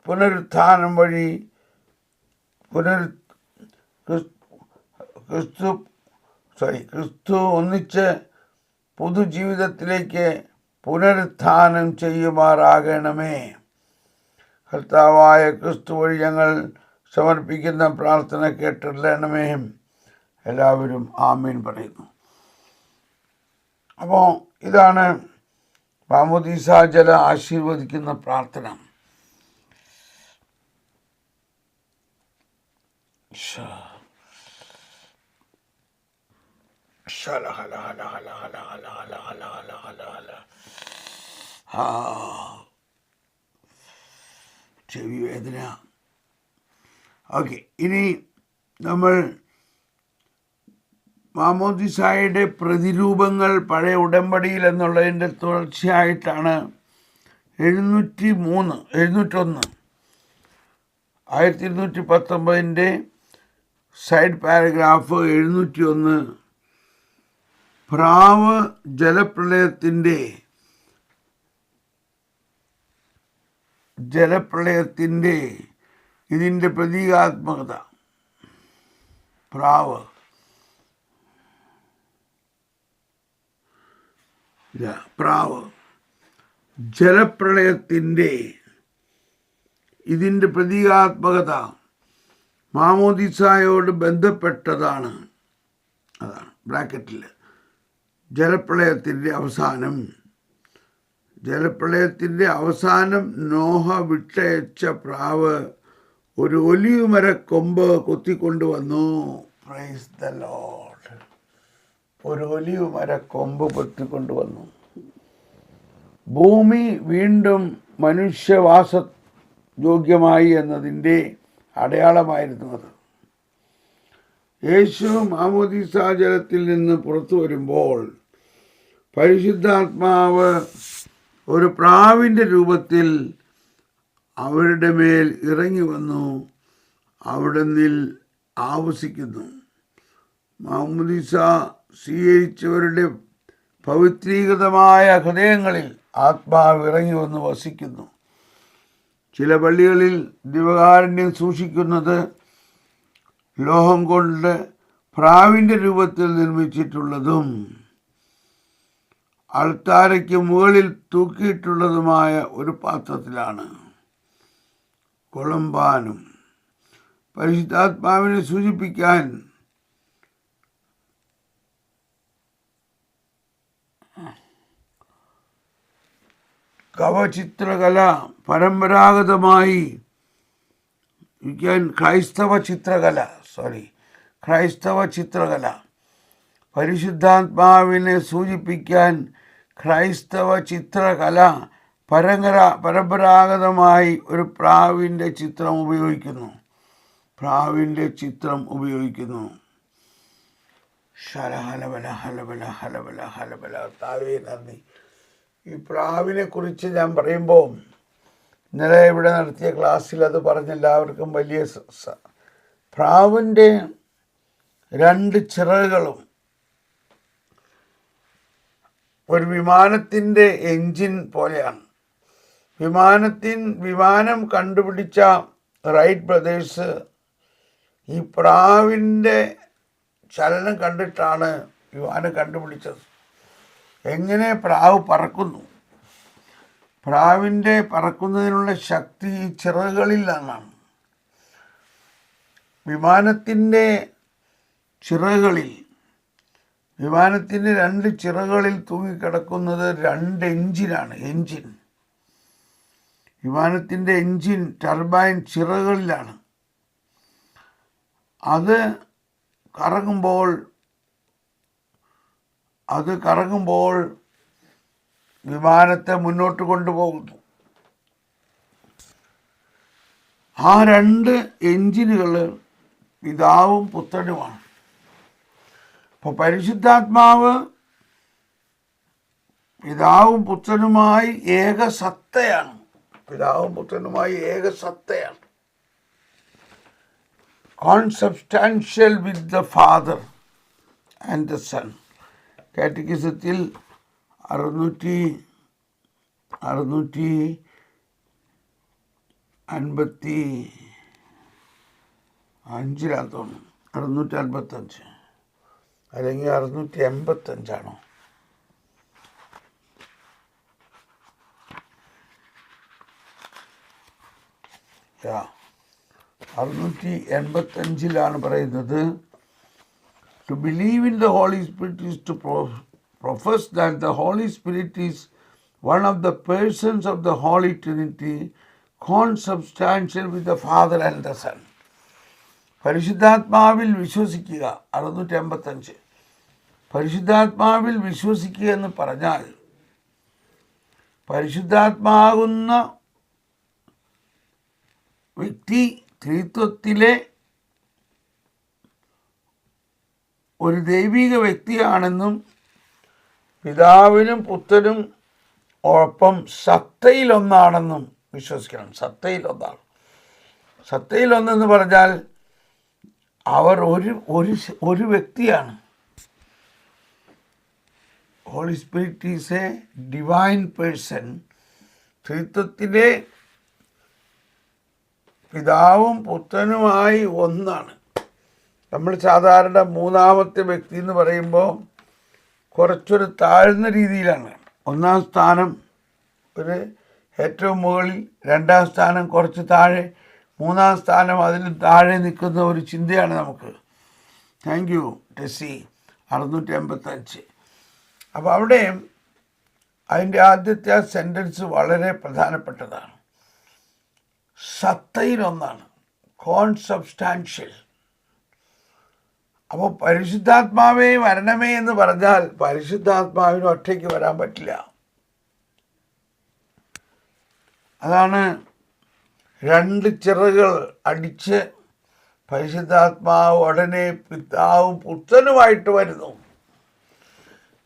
പുനരുത്ഥാനം വഴി ക്രിസ്തു ഒന്നിച്ച് പുതുജീവിതത്തിലേക്ക് പുനരുത്ഥാനം ചെയ്യുമാറാകണമേ. കർത്താവായ ക്രിസ്തു വഴി ഞങ്ങൾ സമർപ്പിക്കുന്ന പ്രാർത്ഥന കേട്ടറിയണമേ. എല്ലാവരും ആമീൻ പറയുന്നു. അപ്പോൾ ഇതാണ് മാമോദീസ ജല ആശീർവദിക്കുന്ന പ്രാർത്ഥന. ചെവി വേദന. ഓക്കെ, ഇനി നമ്മൾ മാമോദിസായുടെ പ്രതിരൂപങ്ങൾ പഴയ ഉടമ്പടിയിൽ എന്നുള്ളതിൻ്റെ തുടർച്ചയായിട്ടാണ് 1219 സൈഡ് പാരഗ്രാഫ് 701 പ്രാവ് ജലപ്രളയത്തിൻ്റെ ഇതിൻ്റെ പ്രതീകാത്മകത. പ്രാവ് ജലപ്രളയത്തിൻ്റെ ഇതിൻ്റെ പ്രതീകാത്മകത മാമോദിസായോട് ബന്ധപ്പെട്ടതാണ്. അതാണ് ബ്രാക്കറ്റിൽ ജലപ്രളയത്തിൻ്റെ അവസാനം നോഹ വിട്ടയച്ച പ്രാവ് ഒരു ഒലിവ് മരക്കൊമ്പ് കൊത്തിക്കൊണ്ടുവന്നു. Praise the Lord. ഒരു ഒലിവ് മരക്കൊമ്പ് കൊത്തിക്കൊണ്ടുവന്നു. ഭൂമി വീണ്ടും മനുഷ്യവാസ യോഗ്യമായി എന്നതിൻ്റെ അടയാളമായിരുന്നു അത്. യേശു മാമോദീസ ജലത്തിൽ നിന്ന് പുറത്തു വരുമ്പോൾ പരിശുദ്ധാത്മാവ് ഒരു പ്രാവിൻ്റെ രൂപത്തിൽ അവരുടെ മേൽ ഇറങ്ങി വന്നു അവിടുന്ന് ആവസിക്കുന്നു. മാമോദീസ സ്വീകരിച്ചവരുടെ പവിത്രീകൃതമായ ഹൃദയങ്ങളിൽ ആത്മാവ് ഇറങ്ങി വന്ന് വസിക്കുന്നു. ചില പള്ളികളിൽ ദിവകാരുണ്യം സൂക്ഷിക്കുന്നത് ലോഹം കൊണ്ട് പ്രാവിൻ്റെ രൂപത്തിൽ നിർമ്മിച്ചിട്ടുള്ളതും അൾത്താരയ്ക്ക് മുകളിൽ തൂക്കിയിട്ടുള്ളതുമായ ഒരു പാത്രത്തിലാണ്. കുളമ്പാനും പരിശുദ്ധാത്മാവിനെ സൂചിപ്പിക്കാൻ കവചിത്രകല പരമ്പരാഗതമായി ക്രൈസ്തവ ചിത്രകല പരിശുദ്ധാത്മാവിനെ സൂചിപ്പിക്കാൻ ക്രൈസ്തവ ചിത്രകല പരമ്പരാഗതമായി ഒരു പ്രാവിൻ്റെ ചിത്രം ഉപയോഗിക്കുന്നു. ശരഹലബല ഹലബല ഹലബല ഹലബല. താവേ നന്ദി. ഈ പ്രാവിനെ കുറിച്ച് ഞാൻ പറയുമ്പോൾ ഇന്നലെ ഇവിടെ നടത്തിയ ക്ലാസ്സിൽ അത് പറഞ്ഞ എല്ലാവർക്കും വലിയ പ്രാവിൻ്റെ 2 ചിറകുകളും ഒരു വിമാനത്തിൻ്റെ എൻജിൻ പോലെയാണ്. വിമാനം കണ്ടുപിടിച്ച റൈറ്റ് ബ്രദേഴ്സ് ഈ പ്രാവിൻ്റെ ചലനം കണ്ടിട്ടാണ് വിമാനം കണ്ടുപിടിച്ചത്. എങ്ങനെ പ്രാവ് പറക്കുന്നു, പ്രാവിൻ്റെ പറക്കുന്നതിനുള്ള ശക്തി ഈ ചിറകുകളിൽ നിന്നാണ്. വിമാനത്തിൻ്റെ 2 ചിറകുകളിൽ തൂങ്ങിക്കിടക്കുന്നത് 2 എഞ്ചിനാണ്. വിമാനത്തിൻ്റെ എഞ്ചിൻ ടർബൈൻ ചിറകുകളിലാണ്. അത് കറങ്ങുമ്പോൾ വിമാനത്തെ മുന്നോട്ട് കൊണ്ടുപോകുന്നു. ആ 2 എഞ്ചിനുകൾ പിതാവും പുത്രനുമാണ്. അപ്പോൾ പരിശുദ്ധാത്മാവ് പിതാവും പുത്രനുമായി ഏകസത്തയാണ്. Consubstantial with the Father and the Son. കാറ്റഗിസത്തിൽ 655 തോന്നുന്നു. 655 അല്ലെങ്കിൽ 685 685 പറയുന്നത്, To believe in the Holy Spirit is to profess that the Holy Spirit is one of the persons of the Holy Trinity, consubstantial with the Father and the Son. പരിശുദ്ധാത്മാവിൽ വിശ്വസിക്കുക 655. പരിശുദ്ധാത്മാവിൽ വിശ്വസിക്കുക എന്ന് പറഞ്ഞാൽ പരിശുദ്ധാത്മാകുന്ന വ്യക്തി ത്രിത്വത്തിലെ ഒരു ദൈവിക വ്യക്തിയാണെന്നും പിതാവിനും പുത്രനും ഒപ്പം സത്തയിലൊന്നാണെന്നും വിശ്വസിക്കണം. സത്തയിലൊന്നാണ്. സത്തയിലൊന്നെന്ന് പറഞ്ഞാൽ അവർ ഒരു വ്യക്തിയാണ്. Holy Spirit is a divine person. ത്രിത്വത്തിലെ പിതാവും പുത്രനുമായി ഒന്നാണ്. നമ്മൾ സാധാരണ മൂന്നാമത്തെ വ്യക്തി എന്ന് പറയുമ്പോൾ കുറച്ചൊരു താഴ്ന്ന രീതിയിലാണ്. ഒന്നാം സ്ഥാനം ഒരു ഏറ്റവും മുകളിൽ, രണ്ടാം സ്ഥാനം കുറച്ച് താഴെ, മൂന്നാം സ്ഥാനം അതിന് താഴെ നിൽക്കുന്ന ഒരു ചിന്തയാണ് നമുക്ക്. Thank you Tessy. 685. അപ്പോൾ അവിടെ അതിൻ്റെ ആദ്യത്തെ ആ സെൻറ്റൻസ് വളരെ പ്രധാനപ്പെട്ടതാണ്. സത്തയിലൊന്നാണ്, കോൺസബ്സ്റ്റാൻഷ്യൽ. അപ്പോൾ പരിശുദ്ധാത്മാവേ വരണമേ എന്ന് പറഞ്ഞാൽ പരിശുദ്ധാത്മാവിന് ഒറ്റയ്ക്ക് വരാൻ പറ്റില്ല. അതാണ് രണ്ട് ചിറകുകൾ അടിച്ച് പരിശുദ്ധാത്മാവ് ഉടനെ പിതാവും പുത്രനുമായിട്ട് വരുന്നു.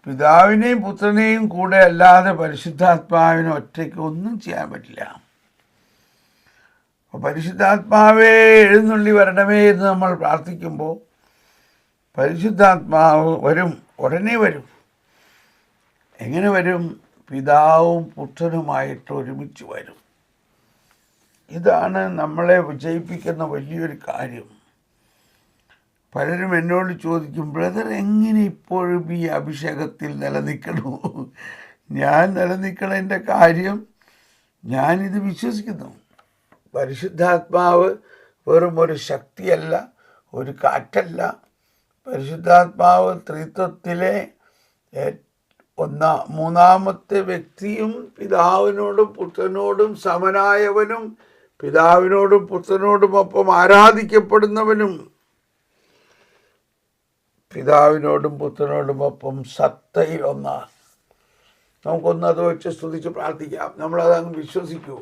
പിതാവിനെയും പുത്രനെയും കൂടെ അല്ലാതെ പരിശുദ്ധാത്മാവിന് ഒറ്റയ്ക്ക് ഒന്നും ചെയ്യാൻ പറ്റില്ല. അപ്പോൾ പരിശുദ്ധാത്മാവേ എഴുന്നള്ളി വരണമേ എന്ന് നമ്മൾ പ്രാർത്ഥിക്കുമ്പോൾ പരിശുദ്ധാത്മാവ് വരും, ഉടനെ വരും. എങ്ങനെ വരും? പിതാവും പുത്രനുമായിട്ട് ഒരുമിച്ച് വരും. ഇതാണ് നമ്മളെ വിജയിപ്പിക്കുന്ന വലിയൊരു കാര്യം. പലരും എന്നോട് ചോദിക്കും, ബ്രദർ എങ്ങനെ ഇപ്പോഴും ഈ അഭിഷേകത്തിൽ നിലനിൽക്കണോ? ഞാൻ നിലനിൽക്കണതിൻ്റെ കാര്യം, ഞാനിത് വിശ്വസിക്കുന്നു. പരിശുദ്ധാത്മാവ് വെറും ഒരു ശക്തിയല്ല, ഒരു കാറ്റല്ല. പരിശുദ്ധാത്മാവ് ത്രിത്വത്തിലെ മൂന്നാമത്തെ വ്യക്തിയും പിതാവിനോടും പുത്രനോടും സമനായവനും പിതാവിനോടും പുത്രനോടുമൊപ്പം ആരാധിക്കപ്പെടുന്നവനും പിതാവിനോടും പുത്രനോടുമൊപ്പം സത്തയിൽ ഒന്നാണ്. നമുക്കൊന്ന് അത് വെച്ച് സ്തുതിച്ച് പ്രാർത്ഥിക്കാം. നമ്മളതങ്ങ് വിശ്വസിക്കൂ.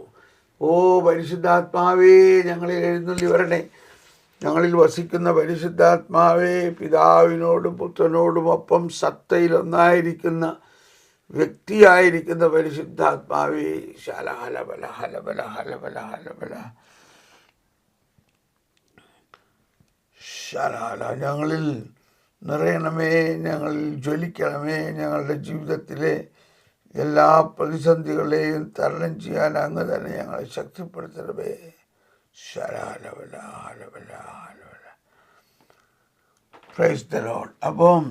ഓ പരിശുദ്ധാത്മാവേ, ഞങ്ങളിൽ എഴുന്നള്ളി വരണേ. ഞങ്ങളിൽ വസിക്കുന്ന പരിശുദ്ധാത്മാവേ, പിതാവിനോടും പുത്രനോടുമൊപ്പം സത്തയിലൊന്നായിരിക്കുന്ന വ്യക്തിയായിരിക്കുന്ന പരിശുദ്ധാത്മാവേ, ശലഹലബല ഹലബല ഹലബല ഹലബല ശലഹല, ഞങ്ങളിൽ നിറയണമേ, ഞങ്ങളിൽ ജ്വലിക്കണമേ. ഞങ്ങളുടെ ജീവിതത്തിലെ എല്ലാ പ്രതിസന്ധികളെയും തരണം ചെയ്യാൻ അങ്ങ് തന്നെ ഞങ്ങളെ ശക്തിപ്പെടുത്തണമേ. ശലഹലബല ഹലബല ഹലബല. Praise the Lord. അപ്പം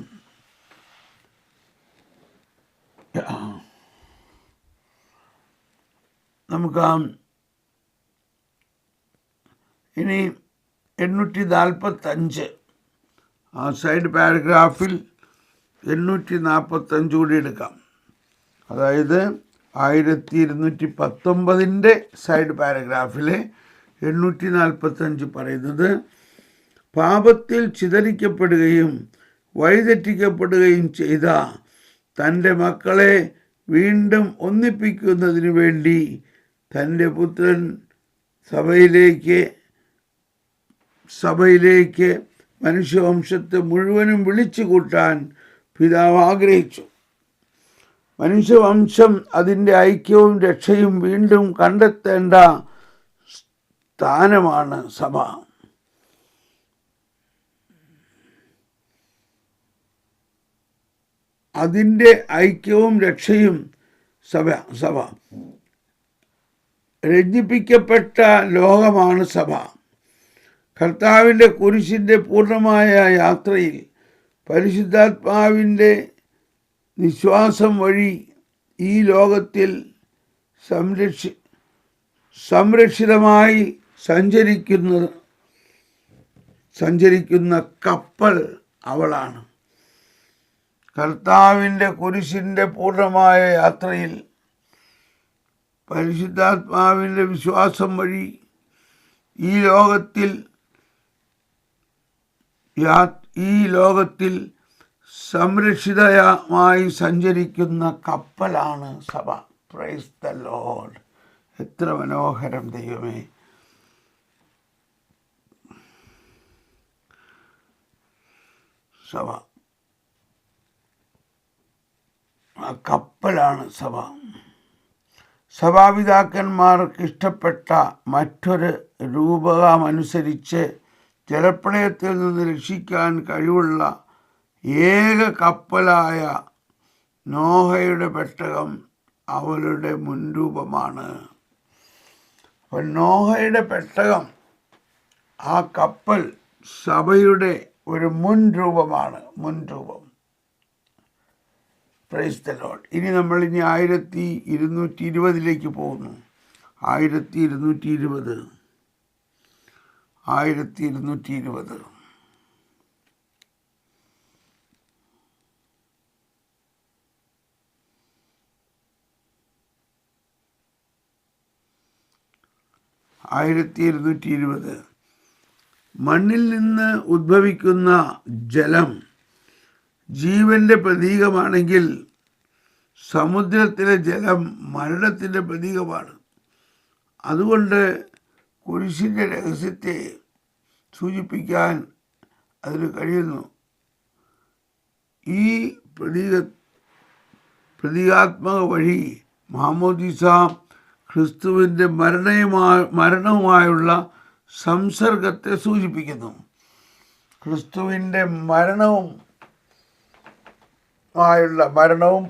നമുക്ക് ഇനി 845 ആ സൈഡ് പാരഗ്രാഫിൽ 845 കൂടി എടുക്കാം. അതായത് 1219 സൈഡ് പാരഗ്രാഫിലെ 845 പറയുന്നത്, പാപത്തിൽ ചിതറിക്കപ്പെടുകയും വഴിതെറ്റിക്കപ്പെടുകയും ചെയ്ത തൻ്റെ മക്കളെ വീണ്ടും ഒന്നിപ്പിക്കുന്നതിന് വേണ്ടി തൻ്റെ പുത്രൻ സഭയിലേക്ക് മനുഷ്യവംശത്തെ മുഴുവനും വിളിച്ചു കൂട്ടാൻ പിതാവ് ആഗ്രഹിച്ചു. മനുഷ്യവംശം അതിൻ്റെ ഐക്യവും രക്ഷയും വീണ്ടും കണ്ടെത്തേണ്ട സ്ഥാനമാണ് സഭ. അതിൻ്റെ ഐക്യവും രക്ഷയും സഭ. രഞ്ജിപ്പിക്കപ്പെട്ട ലോകമാണ് സഭ. കർത്താവിൻ്റെ കുരിശിൻ്റെ പൂർണ്ണമായ യാത്രയിൽ പരിശുദ്ധാത്മാവിൻ്റെ നിശ്വാസം വഴി ഈ ലോകത്തിൽ സംരക്ഷിതമായി സഞ്ചരിക്കുന്ന കപ്പൽ അവളാണ്. കർത്താവിൻ്റെ കുരിശിൻ്റെ പൂർണ്ണമായ യാത്രയിൽ പരിശുദ്ധാത്മാവിൻ്റെ വിശ്വാസം വഴി ഈ ലോകത്തിൽ സംരക്ഷിതമായി സഞ്ചരിക്കുന്ന കപ്പലാണ് സഭ. Price the Lord. എത്ര മനോഹരം ദൈവമേ. സഭ, ആ കപ്പലാണ് സഭ. സഭാപിതാക്കന്മാർക്ക് ഇഷ്ടപ്പെട്ട മറ്റൊരു രൂപകമനുസരിച്ച് ജലപ്രളയത്തിൽ നിന്ന് രക്ഷിക്കാൻ കഴിവുള്ള ഏക കപ്പലായ നോഹയുടെ പെട്ടകം അവളുടെ മുൻരൂപമാണ്. അപ്പോൾ നോഹയുടെ പെട്ടകം, ആ കപ്പൽ സഭയുടെ ഒരു മുൻരൂപമാണ്. Price the Lord. ഇനി നമ്മൾ 1220 പോകുന്നു. 1220 1220 മണ്ണിൽ നിന്ന് ഉദ്ഭവിക്കുന്ന ജലം ജീവന്റെ പ്രതീകമാണെങ്കിൽ സമുദ്രത്തിലെ ജലം മരണത്തിൻ്റെ പ്രതീകമാണ്. അതുകൊണ്ട് കുരിശിൻ്റെ രഹസ്യത്തെ സൂചിപ്പിക്കാൻ അതിന് കഴിയുന്നു. ഈ പ്രതീകാത്മക വഴി മാമോദീസ ക്രിസ്തുവിൻ്റെ മരണവുമായുള്ള സംസർഗത്തെ സൂചിപ്പിക്കുന്നു. ക്രിസ്തുവിൻ്റെ മരണവും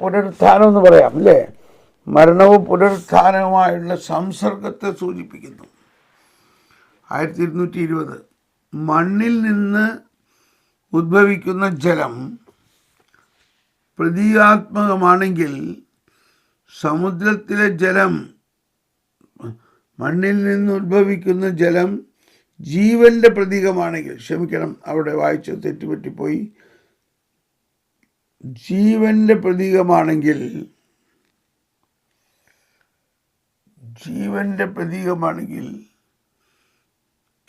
പുനരുത്ഥാനം എന്ന് പറയാം അല്ലേ? മരണവും പുനരുത്ഥാനവുമായുള്ള സംസർഗത്തെ സൂചിപ്പിക്കുന്നു. 1220 മണ്ണിൽ നിന്ന് ഉദ്ഭവിക്കുന്ന ജലം പ്രതീകാത്മകമാണെങ്കിൽ സമുദ്രത്തിലെ ജലം, മണ്ണിൽ നിന്ന് ഉദ്ഭവിക്കുന്ന ജലം ജീവന്റെ പ്രതീകമാണെങ്കിൽ, ക്ഷമിക്കണം, അവിടെ വായിച്ച് തെറ്റുപറ്റിപ്പോയി. ജീവന്റെ പ്രതീകമാണെങ്കിൽ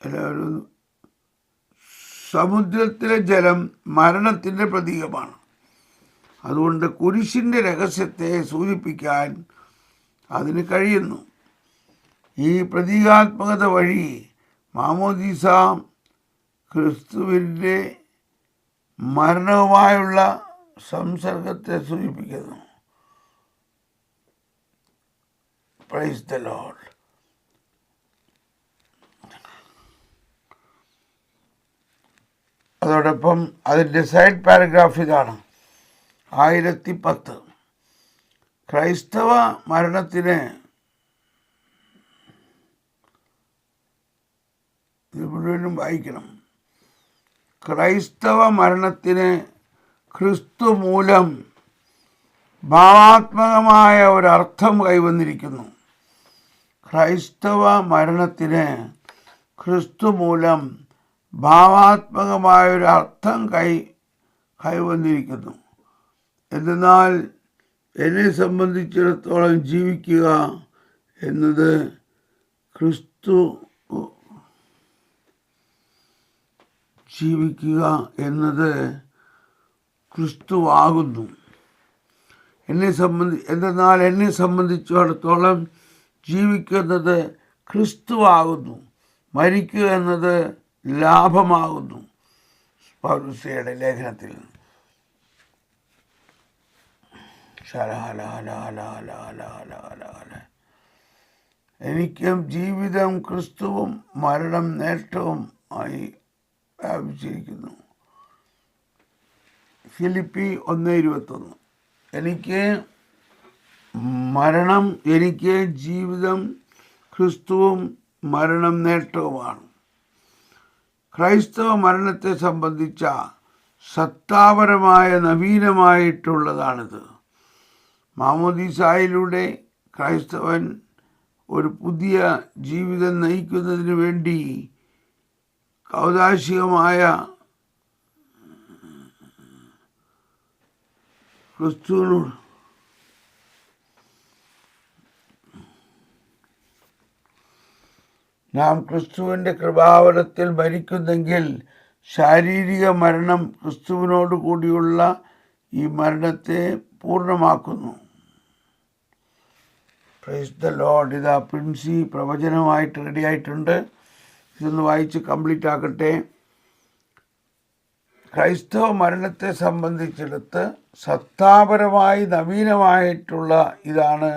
എല്ലാവരും, സമുദ്രത്തിലെ ജലം മരണത്തിൻ്റെ പ്രതീകമാണ്. അതുകൊണ്ട് കുരിശിൻ്റെ രഹസ്യത്തെ സൂചിപ്പിക്കാൻ അതിന് കഴിയുന്നു. ഈ പ്രതീകാത്മകത വഴി മാമോദീസ ക്രിസ്തുവിൻ്റെ മരണവുമായുള്ള സംസർഗത്തെ സൂചിപ്പിക്കുന്നു. Price the Lord. അതോടൊപ്പം അതിൻ്റെ സൈഡ് പാരഗ്രാഫ് ഇതാണ്. 1010 ക്രൈസ്തവ മരണത്തിന്, ഇത് മുഴുവനും വായിക്കണം, ക്രൈസ്തവ മരണത്തിന് ക്രിസ്തു മൂലം ഭാവാത്മകമായ ഒരർത്ഥം കൈവന്നിരിക്കുന്നു. ക്രൈസ്തവ മരണത്തിന് ക്രിസ്തു മൂലം ഭാവാത്മകമായൊരർത്ഥം കൈവന്നിരിക്കുന്നു. എന്നാൽ എന്നെ സംബന്ധിച്ചിടത്തോളം ജീവിക്കുക എന്നത് ക്രിസ്തുവാകുന്നു. എന്നാൽ എന്നെ സംബന്ധിച്ചിടത്തോളം ജീവിക്കുന്നത് ക്രിസ്തുവാകുന്നു, മരിക്കുക എന്നത് ലാഭമാകുന്നു. പൗലോസ്യയുടെ ലേഖനത്തിൽ എനിക്കും ജീവിതം ക്രിസ്തുവും മരണം നേട്ടവും ആയി വ്യാപിച്ചിരിക്കുന്നു. ഫിലിപ്പി 1:21 എനിക്ക് ജീവിതം ക്രിസ്തുവും മരണം നേട്ടവുമാണ്. ക്രൈസ്തവ മരണത്തെ സംബന്ധിച്ച സത്താപരമായ നവീനമായിട്ടുള്ളതാണിത്. മാമോദീസായിലൂടെ ക്രൈസ്തവൻ ഒരു പുതിയ ജീവിതം നയിക്കുന്നതിന് വേണ്ടി കൗദാശികമായ ക്രിസ്തുവിനോട് നാം ക്രിസ്തുവിൻ്റെ കൃപാവരത്തിൽ മരിക്കുന്നെങ്കിൽ ശാരീരിക മരണം ക്രിസ്തുവിനോട് കൂടിയുള്ള ഈ മരണത്തെ പൂർണ്ണമാക്കുന്നു. Price the Lord. ഇതാ പ്രിൻസി പ്രവചനമായിട്ട് റെഡിയായിട്ടുണ്ട്. ഇതൊന്ന് വായിച്ച് കംപ്ലീറ്റ് ആക്കട്ടെ. ക്രൈസ്തവ മരണത്തെ സംബന്ധിച്ചിടത്ത് സത്താപരമായി നവീനമായിട്ടുള്ള ഇതാണ്.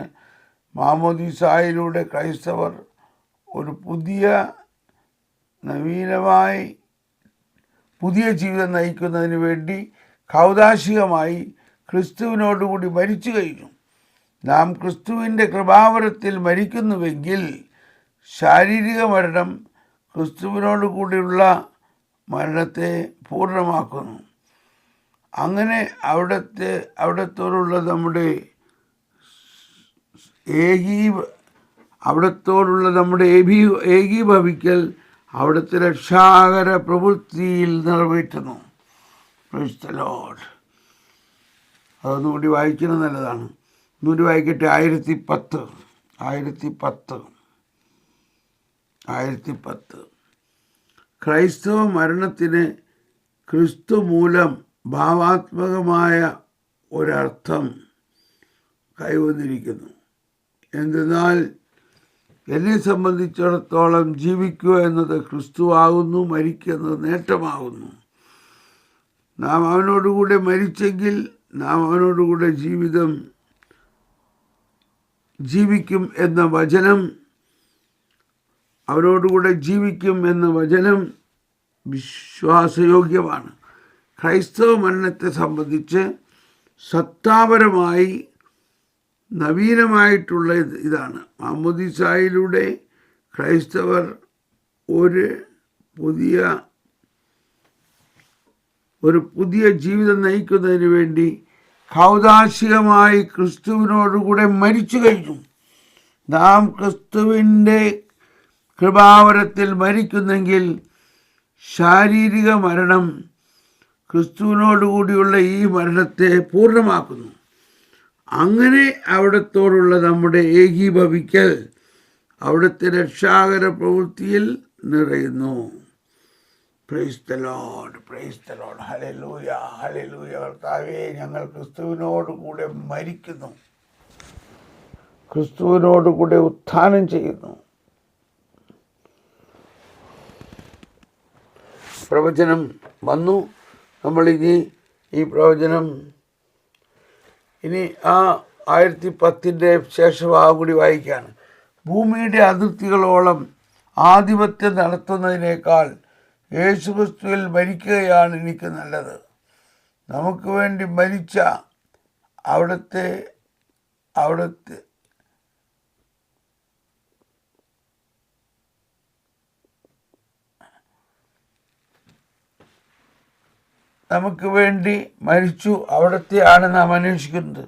മാമോദീസായിലൂടെ ക്രൈസ്തവർ ഒരു നവീനമായി പുതിയ ജീവിതം നയിക്കുന്നതിന് വേണ്ടി കൗദാശികമായി ക്രിസ്തുവിനോടുകൂടി മരിച്ചു കഴിഞ്ഞു. നാം ക്രിസ്തുവിൻ്റെ കൃപാവരത്തിൽ മരിക്കുന്നുവെങ്കിൽ ശാരീരിക മരണം ക്രിസ്തുവിനോട് കൂടിയുള്ള മരണത്തെ പൂർണ്ണമാക്കുന്നു. അങ്ങനെ അവിടത്തോടുള്ള നമ്മുടെ ഏകീഭവിക്കൽ അവിടുത്തെ രക്ഷാകര പ്രവൃത്തിയിൽ നിറവേറ്റുന്നു. Price the Lord. അതൊന്നുകൂടി വായിക്കുന്നത് നല്ലതാണ്. ഒന്നുകൂടി വായിക്കട്ടെ. 1010 ക്രൈസ്തവ മരണത്തിന് ക്രിസ്തു മൂലം ഭാവാത്മകമായ ഒരർത്ഥം കൈവന്നിരിക്കുന്നു. എന്തെന്നാൽ എന്നെ സംബന്ധിച്ചിടത്തോളം ജീവിക്കുക എന്നത് ക്രിസ്തുവാകുന്നു, മരിക്കുക എന്നത് നേട്ടമാകുന്നു. നാം അവനോടുകൂടെ മരിച്ചെങ്കിൽ നാം അവനോടുകൂടെ ജീവിക്കും എന്ന വചനം വിശ്വാസയോഗ്യമാണ്. ക്രൈസ്തവ മരണത്തെ സംബന്ധിച്ച് സത്താപരമായി നവീനമായിട്ടുള്ള ഇതാണ്. മാമോദീസായിലൂടെ ക്രൈസ്തവർ ഒരു പുതിയ ജീവിതം നയിക്കുന്നതിന് വേണ്ടി കൗദാശികമായി ക്രിസ്തുവിനോടുകൂടെ മരിച്ചു കഴിഞ്ഞു. നാം ക്രിസ്തുവിൻ്റെ കൃപാവരത്തിൽ മരിക്കുന്നെങ്കിൽ ശാരീരിക മരണം ക്രിസ്തുവിനോടുകൂടിയുള്ള ഈ മരണത്തെ പൂർണ്ണമാക്കുന്നു. അങ്ങനെ അവിടത്തോടുള്ള നമ്മുടെ ഏകീഭവിക്കൽ അവിടുത്തെ രക്ഷാകര പ്രവൃത്തിയിൽ നിറയുന്നു. Price the Lord. Hallelujah, hallelujah. കർത്താവേ, ഞങ്ങൾ ക്രിസ്തുവിനോട് കൂടെ മരിക്കുന്നു, ക്രിസ്തുവിനോട് കൂടെ ഉത്ഥാനം ചെയ്യുന്നു. പ്രവചനം വന്നു. നമ്മളിനി ഈ പ്രവചനം ഇനി ആ 1010 ശേഷഭാഗം കൂടി വായിക്കുകയാണ്. ഭൂമിയുടെ അതിർത്തികളോളം ആധിപത്യം നടത്തുന്നതിനേക്കാൾ യേശുക്രിസ്തുവിൽ മരിക്കുകയാണ് എനിക്ക് നല്ലത്. നമുക്ക് വേണ്ടി മരിച്ച അവിടുത്തെ നമുക്ക് വേണ്ടി മരിച്ചു, അവിടത്തെയാണ് നാം അന്വേഷിക്കുന്നത്.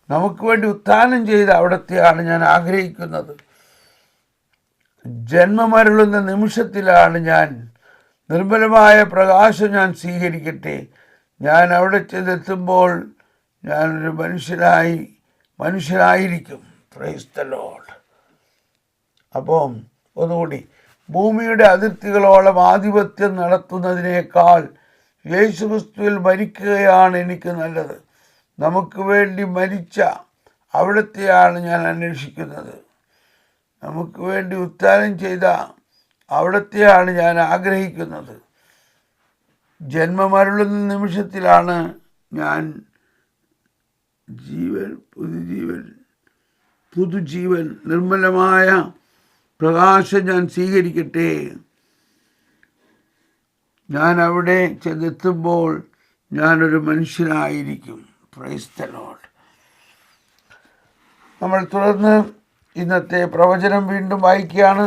നമുക്ക് വേണ്ടി ഉത്ഥാനം ചെയ്ത് അവിടത്തെയാണ് ഞാൻ ആഗ്രഹിക്കുന്നത്. ജന്മമരുളുന്ന നിമിഷത്തിലാണ് ഞാൻ നിർമ്മലമായ പ്രകാശം ഞാൻ സ്വീകരിക്കട്ടെ. ഞാൻ അവിടെ ചെന്നെത്തുമ്പോൾ ഞാനൊരു മനുഷ്യനായിരിക്കും. Price the Lord. അപ്പം ഒന്നുകൂടി, ഭൂമിയുടെ അതിർത്തികളോളം ആധിപത്യം നടത്തുന്നതിനേക്കാൾ യേശുക്രിസ്തുവിൽ മരിക്കുകയാണ് എനിക്ക് നല്ലത്. നമുക്ക് വേണ്ടി മരിച്ച അവിടത്തെയാണ് ഞാൻ അന്വേഷിക്കുന്നത്. നമുക്ക് വേണ്ടി ഉത്ഥാനം ചെയ്ത അവിടത്തെയാണ് ഞാൻ ആഗ്രഹിക്കുന്നത്. ജന്മമരുളുന്ന നിമിഷത്തിലാണ് ഞാൻ പുതുജീവൻ നിർമ്മലമായ പ്രകാശം ഞാൻ സ്വീകരിക്കട്ടെ. ഞാൻ അവിടെ ചെന്നെത്തുമ്പോൾ ഞാനൊരു മനുഷ്യനായിരിക്കും. Price the Lord. നമ്മൾ തുടർന്ന് ഇന്നത്തെ പ്രവചനം വീണ്ടും വായിക്കുകയാണ്.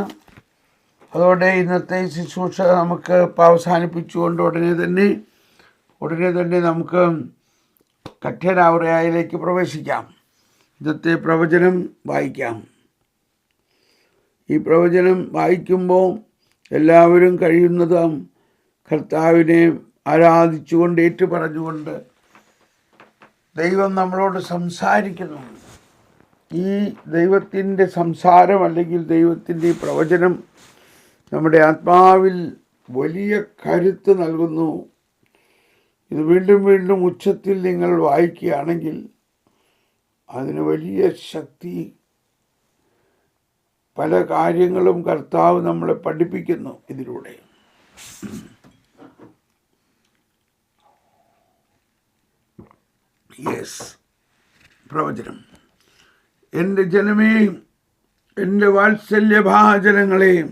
അതോടെ ഇന്നത്തെ ശുശ്രൂഷ നമുക്ക് അവസാനിപ്പിച്ചുകൊണ്ട് ഉടനെ തന്നെ നമുക്ക് കഠിനാവറയിലേക്ക് പ്രവേശിക്കാം. ഇന്നത്തെ പ്രവചനം വായിക്കാം. ഈ പ്രവചനം വായിക്കുമ്പോൾ എല്ലാവരും കഴിയുന്നതും കർത്താവിനെ ആരാധിച്ചുകൊണ്ട് ഏറ്റുപറഞ്ഞുകൊണ്ട് ദൈവം നമ്മളോട് സംസാരിക്കുന്നു. ഈ ദൈവത്തിൻ്റെ സംസാരം അല്ലെങ്കിൽ ദൈവത്തിൻ്റെ ഈ പ്രവചനം നമ്മുടെ ആത്മാവിൽ വലിയ കരുത്ത് നൽകുന്നു. ഇത് വീണ്ടും വീണ്ടും ഉച്ചത്തിൽ നിങ്ങൾ വായിക്കുകയാണെങ്കിൽ അതിന് വലിയ ശക്തി, പല കാര്യങ്ങളും കർത്താവ് നമ്മളെ പഠിപ്പിക്കുന്നു ഇതിലൂടെ. പ്രവചനം. എൻ്റെ ജനമേ, എൻ്റെ വാത്സല്യഭാജനങ്ങളെയും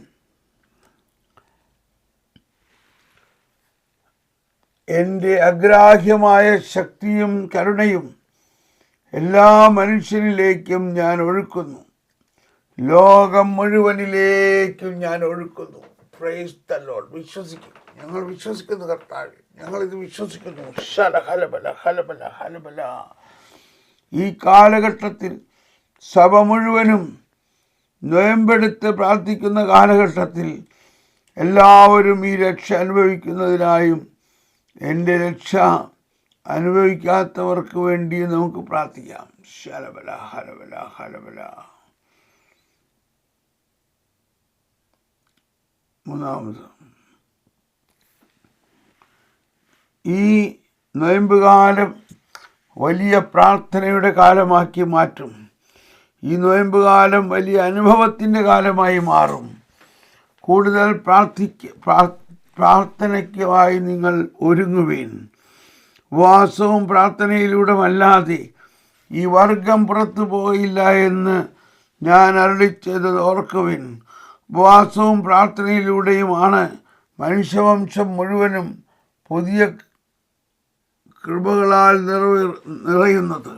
എൻ്റെ അഗ്രാഹ്യമായ ശക്തിയും കരുണയും എല്ലാ മനുഷ്യരിലേക്കും ഞാൻ ഒഴുക്കുന്നു, ലോകം മുഴുവനിലേക്കും ഞാൻ ഒഴുക്കുന്നു. Price the Lord. വിശ്വസിക്കും, ഞങ്ങൾ വിശ്വസിക്കുന്നു കർത്താവ്, ഞങ്ങളിത് വിശ്വസിക്കുന്നു. ഹലബല ഹലബല ഹലബല. ഈ കാലഘട്ടത്തിൽ സഭ മുഴുവനും നൊയമ്പെടുത്ത് പ്രാർത്ഥിക്കുന്ന കാലഘട്ടത്തിൽ എല്ലാവരും ഈ രക്ഷ അനുഭവിക്കുന്നതിനായും എൻ്റെ രക്ഷ അനുഭവിക്കാത്തവർക്ക് വേണ്ടി നമുക്ക് പ്രാർത്ഥിക്കാം. ഹലബല ഹലബല ഹലബല. മൂന്നാമത്, ഈ നൊയമ്പുകാലം വലിയ പ്രാർത്ഥനയുടെ കാലമാക്കി മാറ്റും. ഈ നൊയമ്പുകാലം വലിയ അനുഭവത്തിൻ്റെ കാലമായി മാറും. കൂടുതൽ പ്രാർത്ഥനയ്ക്കുമായി നിങ്ങൾ ഒരുങ്ങുവീൻ. ഉപവാസവും പ്രാർത്ഥനയിലൂടെ അല്ലാതെ ഈ വർഗം പുറത്തു പോയില്ല എന്ന് ഞാൻ അരുളിച്ചത് ഓർക്കുവിൻ. ഉപവാസവും പ്രാർത്ഥനയിലൂടെയുമാണ് മനുഷ്യവംശം മുഴുവനും പുതിയ കൃപകളാൽ നിറയുന്നത്.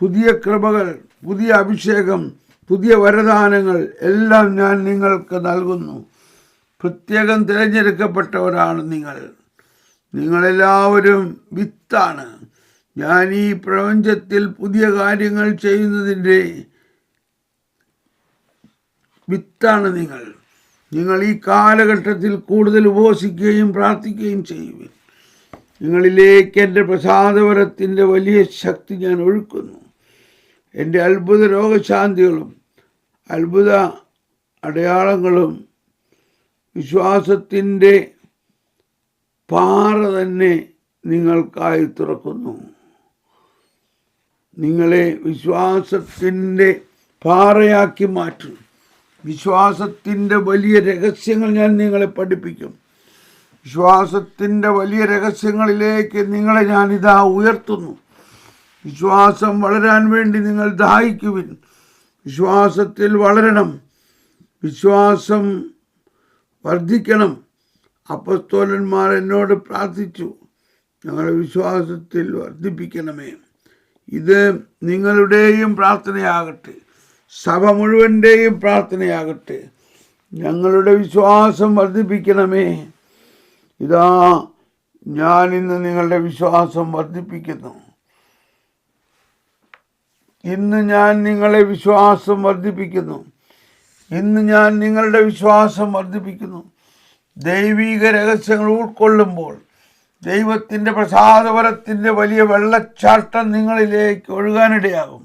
പുതിയ കൃപകൾ, പുതിയ അഭിഷേകം, പുതിയ വരദാനങ്ങൾ എല്ലാം ഞാൻ നിങ്ങൾക്ക് നൽകുന്നു. പ്രത്യേകം തിരഞ്ഞെടുക്കപ്പെട്ടവരാണ് നിങ്ങൾ. നിങ്ങളെല്ലാവരും വിത്താണ്. ഞാൻ ഈ പ്രപഞ്ചത്തിൽ പുതിയ കാര്യങ്ങൾ ചെയ്യുന്നതിൻ്റെ വിത്താണ് നിങ്ങൾ. നിങ്ങൾ ഈ കാലഘട്ടത്തിൽ കൂടുതൽ ഉപവസിക്കുകയും പ്രാർത്ഥിക്കുകയും ചെയ്യുവിൻ. നിങ്ങളിലേക്ക് എൻ്റെ പ്രസാദവരത്തിൻ്റെ വലിയ ശക്തി ഞാൻ ഒഴുക്കുന്നു. എൻ്റെ അത്ഭുത രോഗശാന്തികളും അത്ഭുത അടയാളങ്ങളും വിശ്വാസത്തിൻ്റെ പാറ തന്നെ നിങ്ങൾക്കായി തുറക്കുന്നു. നിങ്ങളെ വിശ്വാസത്തിൻ്റെ പാറയാക്കി മാറ്റും. വിശ്വാസത്തിൻ്റെ വലിയ രഹസ്യങ്ങൾ ഞാൻ നിങ്ങളെ പഠിപ്പിക്കും. വിശ്വാസത്തിൻ്റെ വലിയ രഹസ്യങ്ങളിലേക്ക് നിങ്ങളെ ഞാനിതാ ഉയർത്തുന്നു. വിശ്വാസം വളരാൻ വേണ്ടി നിങ്ങൾ ദാഹിക്കുവിൻ. വിശ്വാസത്തിൽ വളരണം. വിശ്വാസം വർദ്ധിക്കണം. അപ്പസ്തോലന്മാർ എന്നോട് പ്രാർത്ഥിച്ചു, ഞങ്ങളെ വിശ്വാസത്തിൽ വർദ്ധിപ്പിക്കണമേ. ഇത് നിങ്ങളുടെയും പ്രാർത്ഥനയാകട്ടെ, സഭ മുഴുവൻ്റെയും പ്രാർത്ഥനയാകട്ടെ. ഞങ്ങളുടെ വിശ്വാസം വർദ്ധിപ്പിക്കണമേ. ഇതാ ഞാൻ ഇന്ന് നിങ്ങളുടെ വിശ്വാസം വർദ്ധിപ്പിക്കുന്നു. ഇന്ന് ഞാൻ നിങ്ങളെ വിശ്വാസം വർദ്ധിപ്പിക്കുന്നു. ഇന്ന് ഞാൻ നിങ്ങളുടെ വിശ്വാസം വർദ്ധിപ്പിക്കുന്നു. ദൈവിക രഹസ്യങ്ങൾ ഉൾക്കൊള്ളുമ്പോൾ ദൈവത്തിൻ്റെ പ്രസാദവരത്തിൻ്റെ വലിയ വെള്ളച്ചാട്ടം നിങ്ങളിലേക്ക് ഒഴുകാനിടയാകും.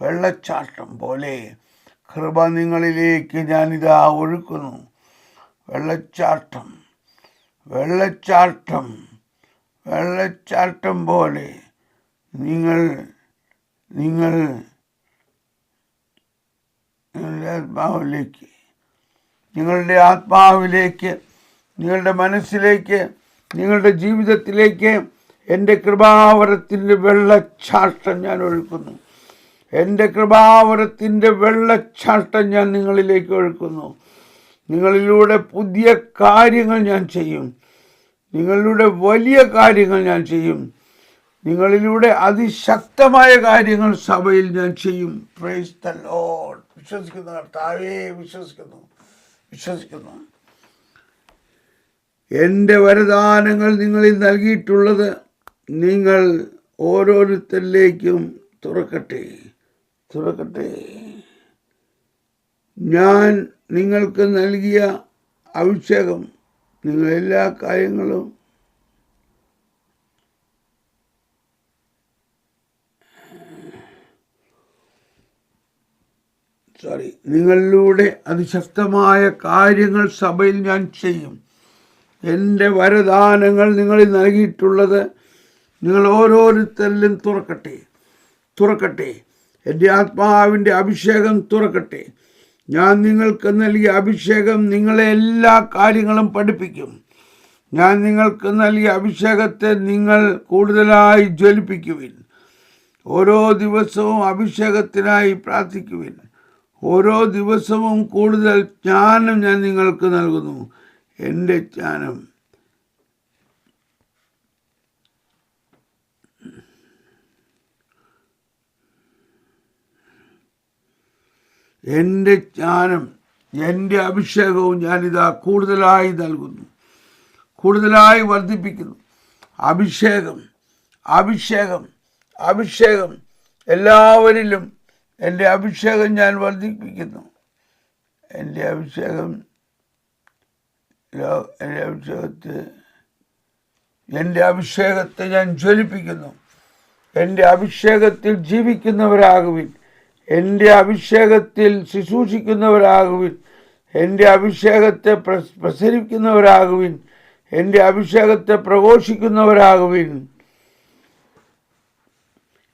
വെള്ളച്ചാട്ടം പോലെ കൃപ നിങ്ങളിലേക്ക് ഞാനിതാ ഒഴുക്കുന്നു. വെള്ളച്ചാട്ടം വെള്ളച്ചാട്ടം വെള്ളച്ചാട്ടം പോലെ നിങ്ങളുടെ ആത്മാവിലേക്ക്, നിങ്ങളുടെ മനസ്സിലേക്ക്, നിങ്ങളുടെ ജീവിതത്തിലേക്ക് എൻ്റെ കൃപാവരത്തിൻ്റെ വെള്ളച്ചാട്ടം ഞാൻ ഒഴുക്കുന്നു. എൻ്റെ കൃപാവരത്തിൻ്റെ വെള്ളച്ചാട്ടം ഞാൻ നിങ്ങളിലേക്ക് ഒഴുക്കുന്നു. നിങ്ങളിലൂടെ പുതിയ കാര്യങ്ങൾ ഞാൻ ചെയ്യും. നിങ്ങളിലൂടെ വലിയ കാര്യങ്ങൾ ഞാൻ ചെയ്യും. നിങ്ങളിലൂടെ അതിശക്തമായ കാര്യങ്ങൾ സഭയിൽ ഞാൻ ചെയ്യും. Price the Lord. വിശ്വസിക്കുന്നു കർത്താവേ, വിശ്വസിക്കുന്നു. എൻ്റെ വരദാനങ്ങൾ നിങ്ങളിൽ നൽകിയിട്ടുള്ളത് നിങ്ങൾ ഓരോരുത്തരിലേക്കും തുറക്കട്ടെ. ഞാൻ നിങ്ങൾക്ക് നൽകിയ അഭിഷേകം നിങ്ങളെല്ലാ കാര്യങ്ങളും നിങ്ങളിലൂടെ അതിശക്തമായ കാര്യങ്ങൾ സഭയിൽ ഞാൻ ചെയ്യും. എൻ്റെ വരദാനങ്ങൾ നിങ്ങളിൽ നൽകിയിട്ടുള്ളത് നിങ്ങൾ ഓരോരുത്തരിലും തുറക്കട്ടെ. എൻ്റെ ആത്മാവിൻ്റെ അഭിഷേകം തുറക്കട്ടെ. ഞാൻ നിങ്ങൾക്ക് നൽകിയ അഭിഷേകം നിങ്ങളെ എല്ലാ കാര്യങ്ങളും പഠിപ്പിക്കും. ഞാൻ നിങ്ങൾക്ക് നൽകിയ അഭിഷേകത്തെ നിങ്ങൾ കൂടുതലായി ജ്വലിപ്പിക്കുവിൻ. ഓരോ ദിവസവും അഭിഷേകത്തിനായി പ്രാർത്ഥിക്കുവിൻ. ഓരോ ദിവസവും കൂടുതൽ ജ്ഞാനം ഞാൻ നിങ്ങൾക്ക് നൽകുന്നു. എൻ്റെ ജ്ഞാനം എൻ്റെ അഭിഷേകവും ഞാനിതാ കൂടുതലായി നൽകുന്നു, കൂടുതലായി വർദ്ധിപ്പിക്കുന്നു. അഭിഷേകം എല്ലാവരിലും എൻ്റെ അഭിഷേകം ഞാൻ വർദ്ധിപ്പിക്കുന്നു. എൻ്റെ അഭിഷേകത്തെ ഞാൻ ജ്വലിപ്പിക്കുന്നു. എൻ്റെ അഭിഷേകത്തിൽ ജീവിക്കുന്നവരാകുവിൻ. എൻ്റെ അഭിഷേകത്തിൽ ശുശ്രൂഷിക്കുന്നവരാകുവിൻ. എൻ്റെ അഭിഷേകത്തെ പ്രസരിക്കുന്നവരാകുവിൻ. എൻ്റെ അഭിഷേകത്തെ പ്രഘോഷിക്കുന്നവരാകുവിൻ.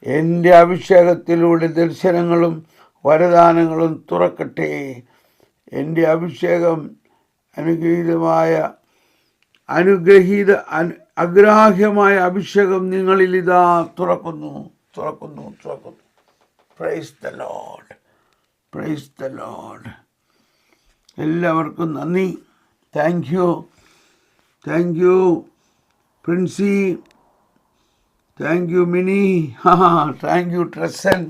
എൻ്റെ അഭിഷേകത്തിലൂടെ ദർശനങ്ങളും വരദാനങ്ങളും തുറക്കട്ടെ. എൻ്റെ അഭിഷേകം അഗ്രാഹ്യമായ അഭിഷേകം നിങ്ങളിൽ ഇതാ തുറക്കുന്നു. Praise the Lord. എല്ലാവർക്കും നന്ദി. Thank you Princy. Thank you Mini. Thank you ട്രസൻ.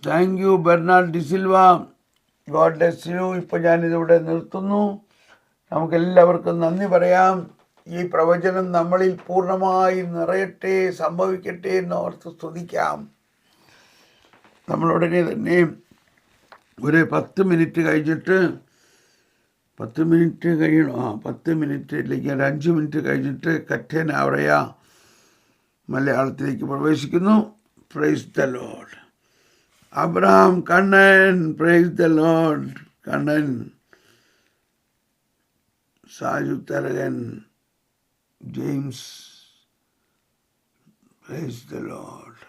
Thank you Bernard D'Silva. God bless you. ഇപ്പോൾ ഞാനിതിവിടെ നിർത്തുന്നു. നമുക്കെല്ലാവർക്കും നന്ദി പറയാം. ഈ പ്രവചനം നമ്മളിൽ പൂർണ്ണമായി നിറയട്ടെ, സംഭവിക്കട്ടെ എന്നോർത്ത് സ്തുതിക്കാം. നമ്മളുടനെ തന്നെ ഒരു 10 മിനിറ്റ് കഴിഞ്ഞിട്ട് 10 മിനിറ്റ് കഴിയണം. 10 മിനിറ്റിലേക്ക് ഒരു 5 മിനിറ്റ് കഴിഞ്ഞിട്ട് കറ്റേന അവറയ മലയാളത്തിലേക്ക് പ്രവേശിക്കുന്നു. Price the Lord. Abraham Kannan. Price the Lord. Kannan. Saju Tharakan. James. Price the Lord.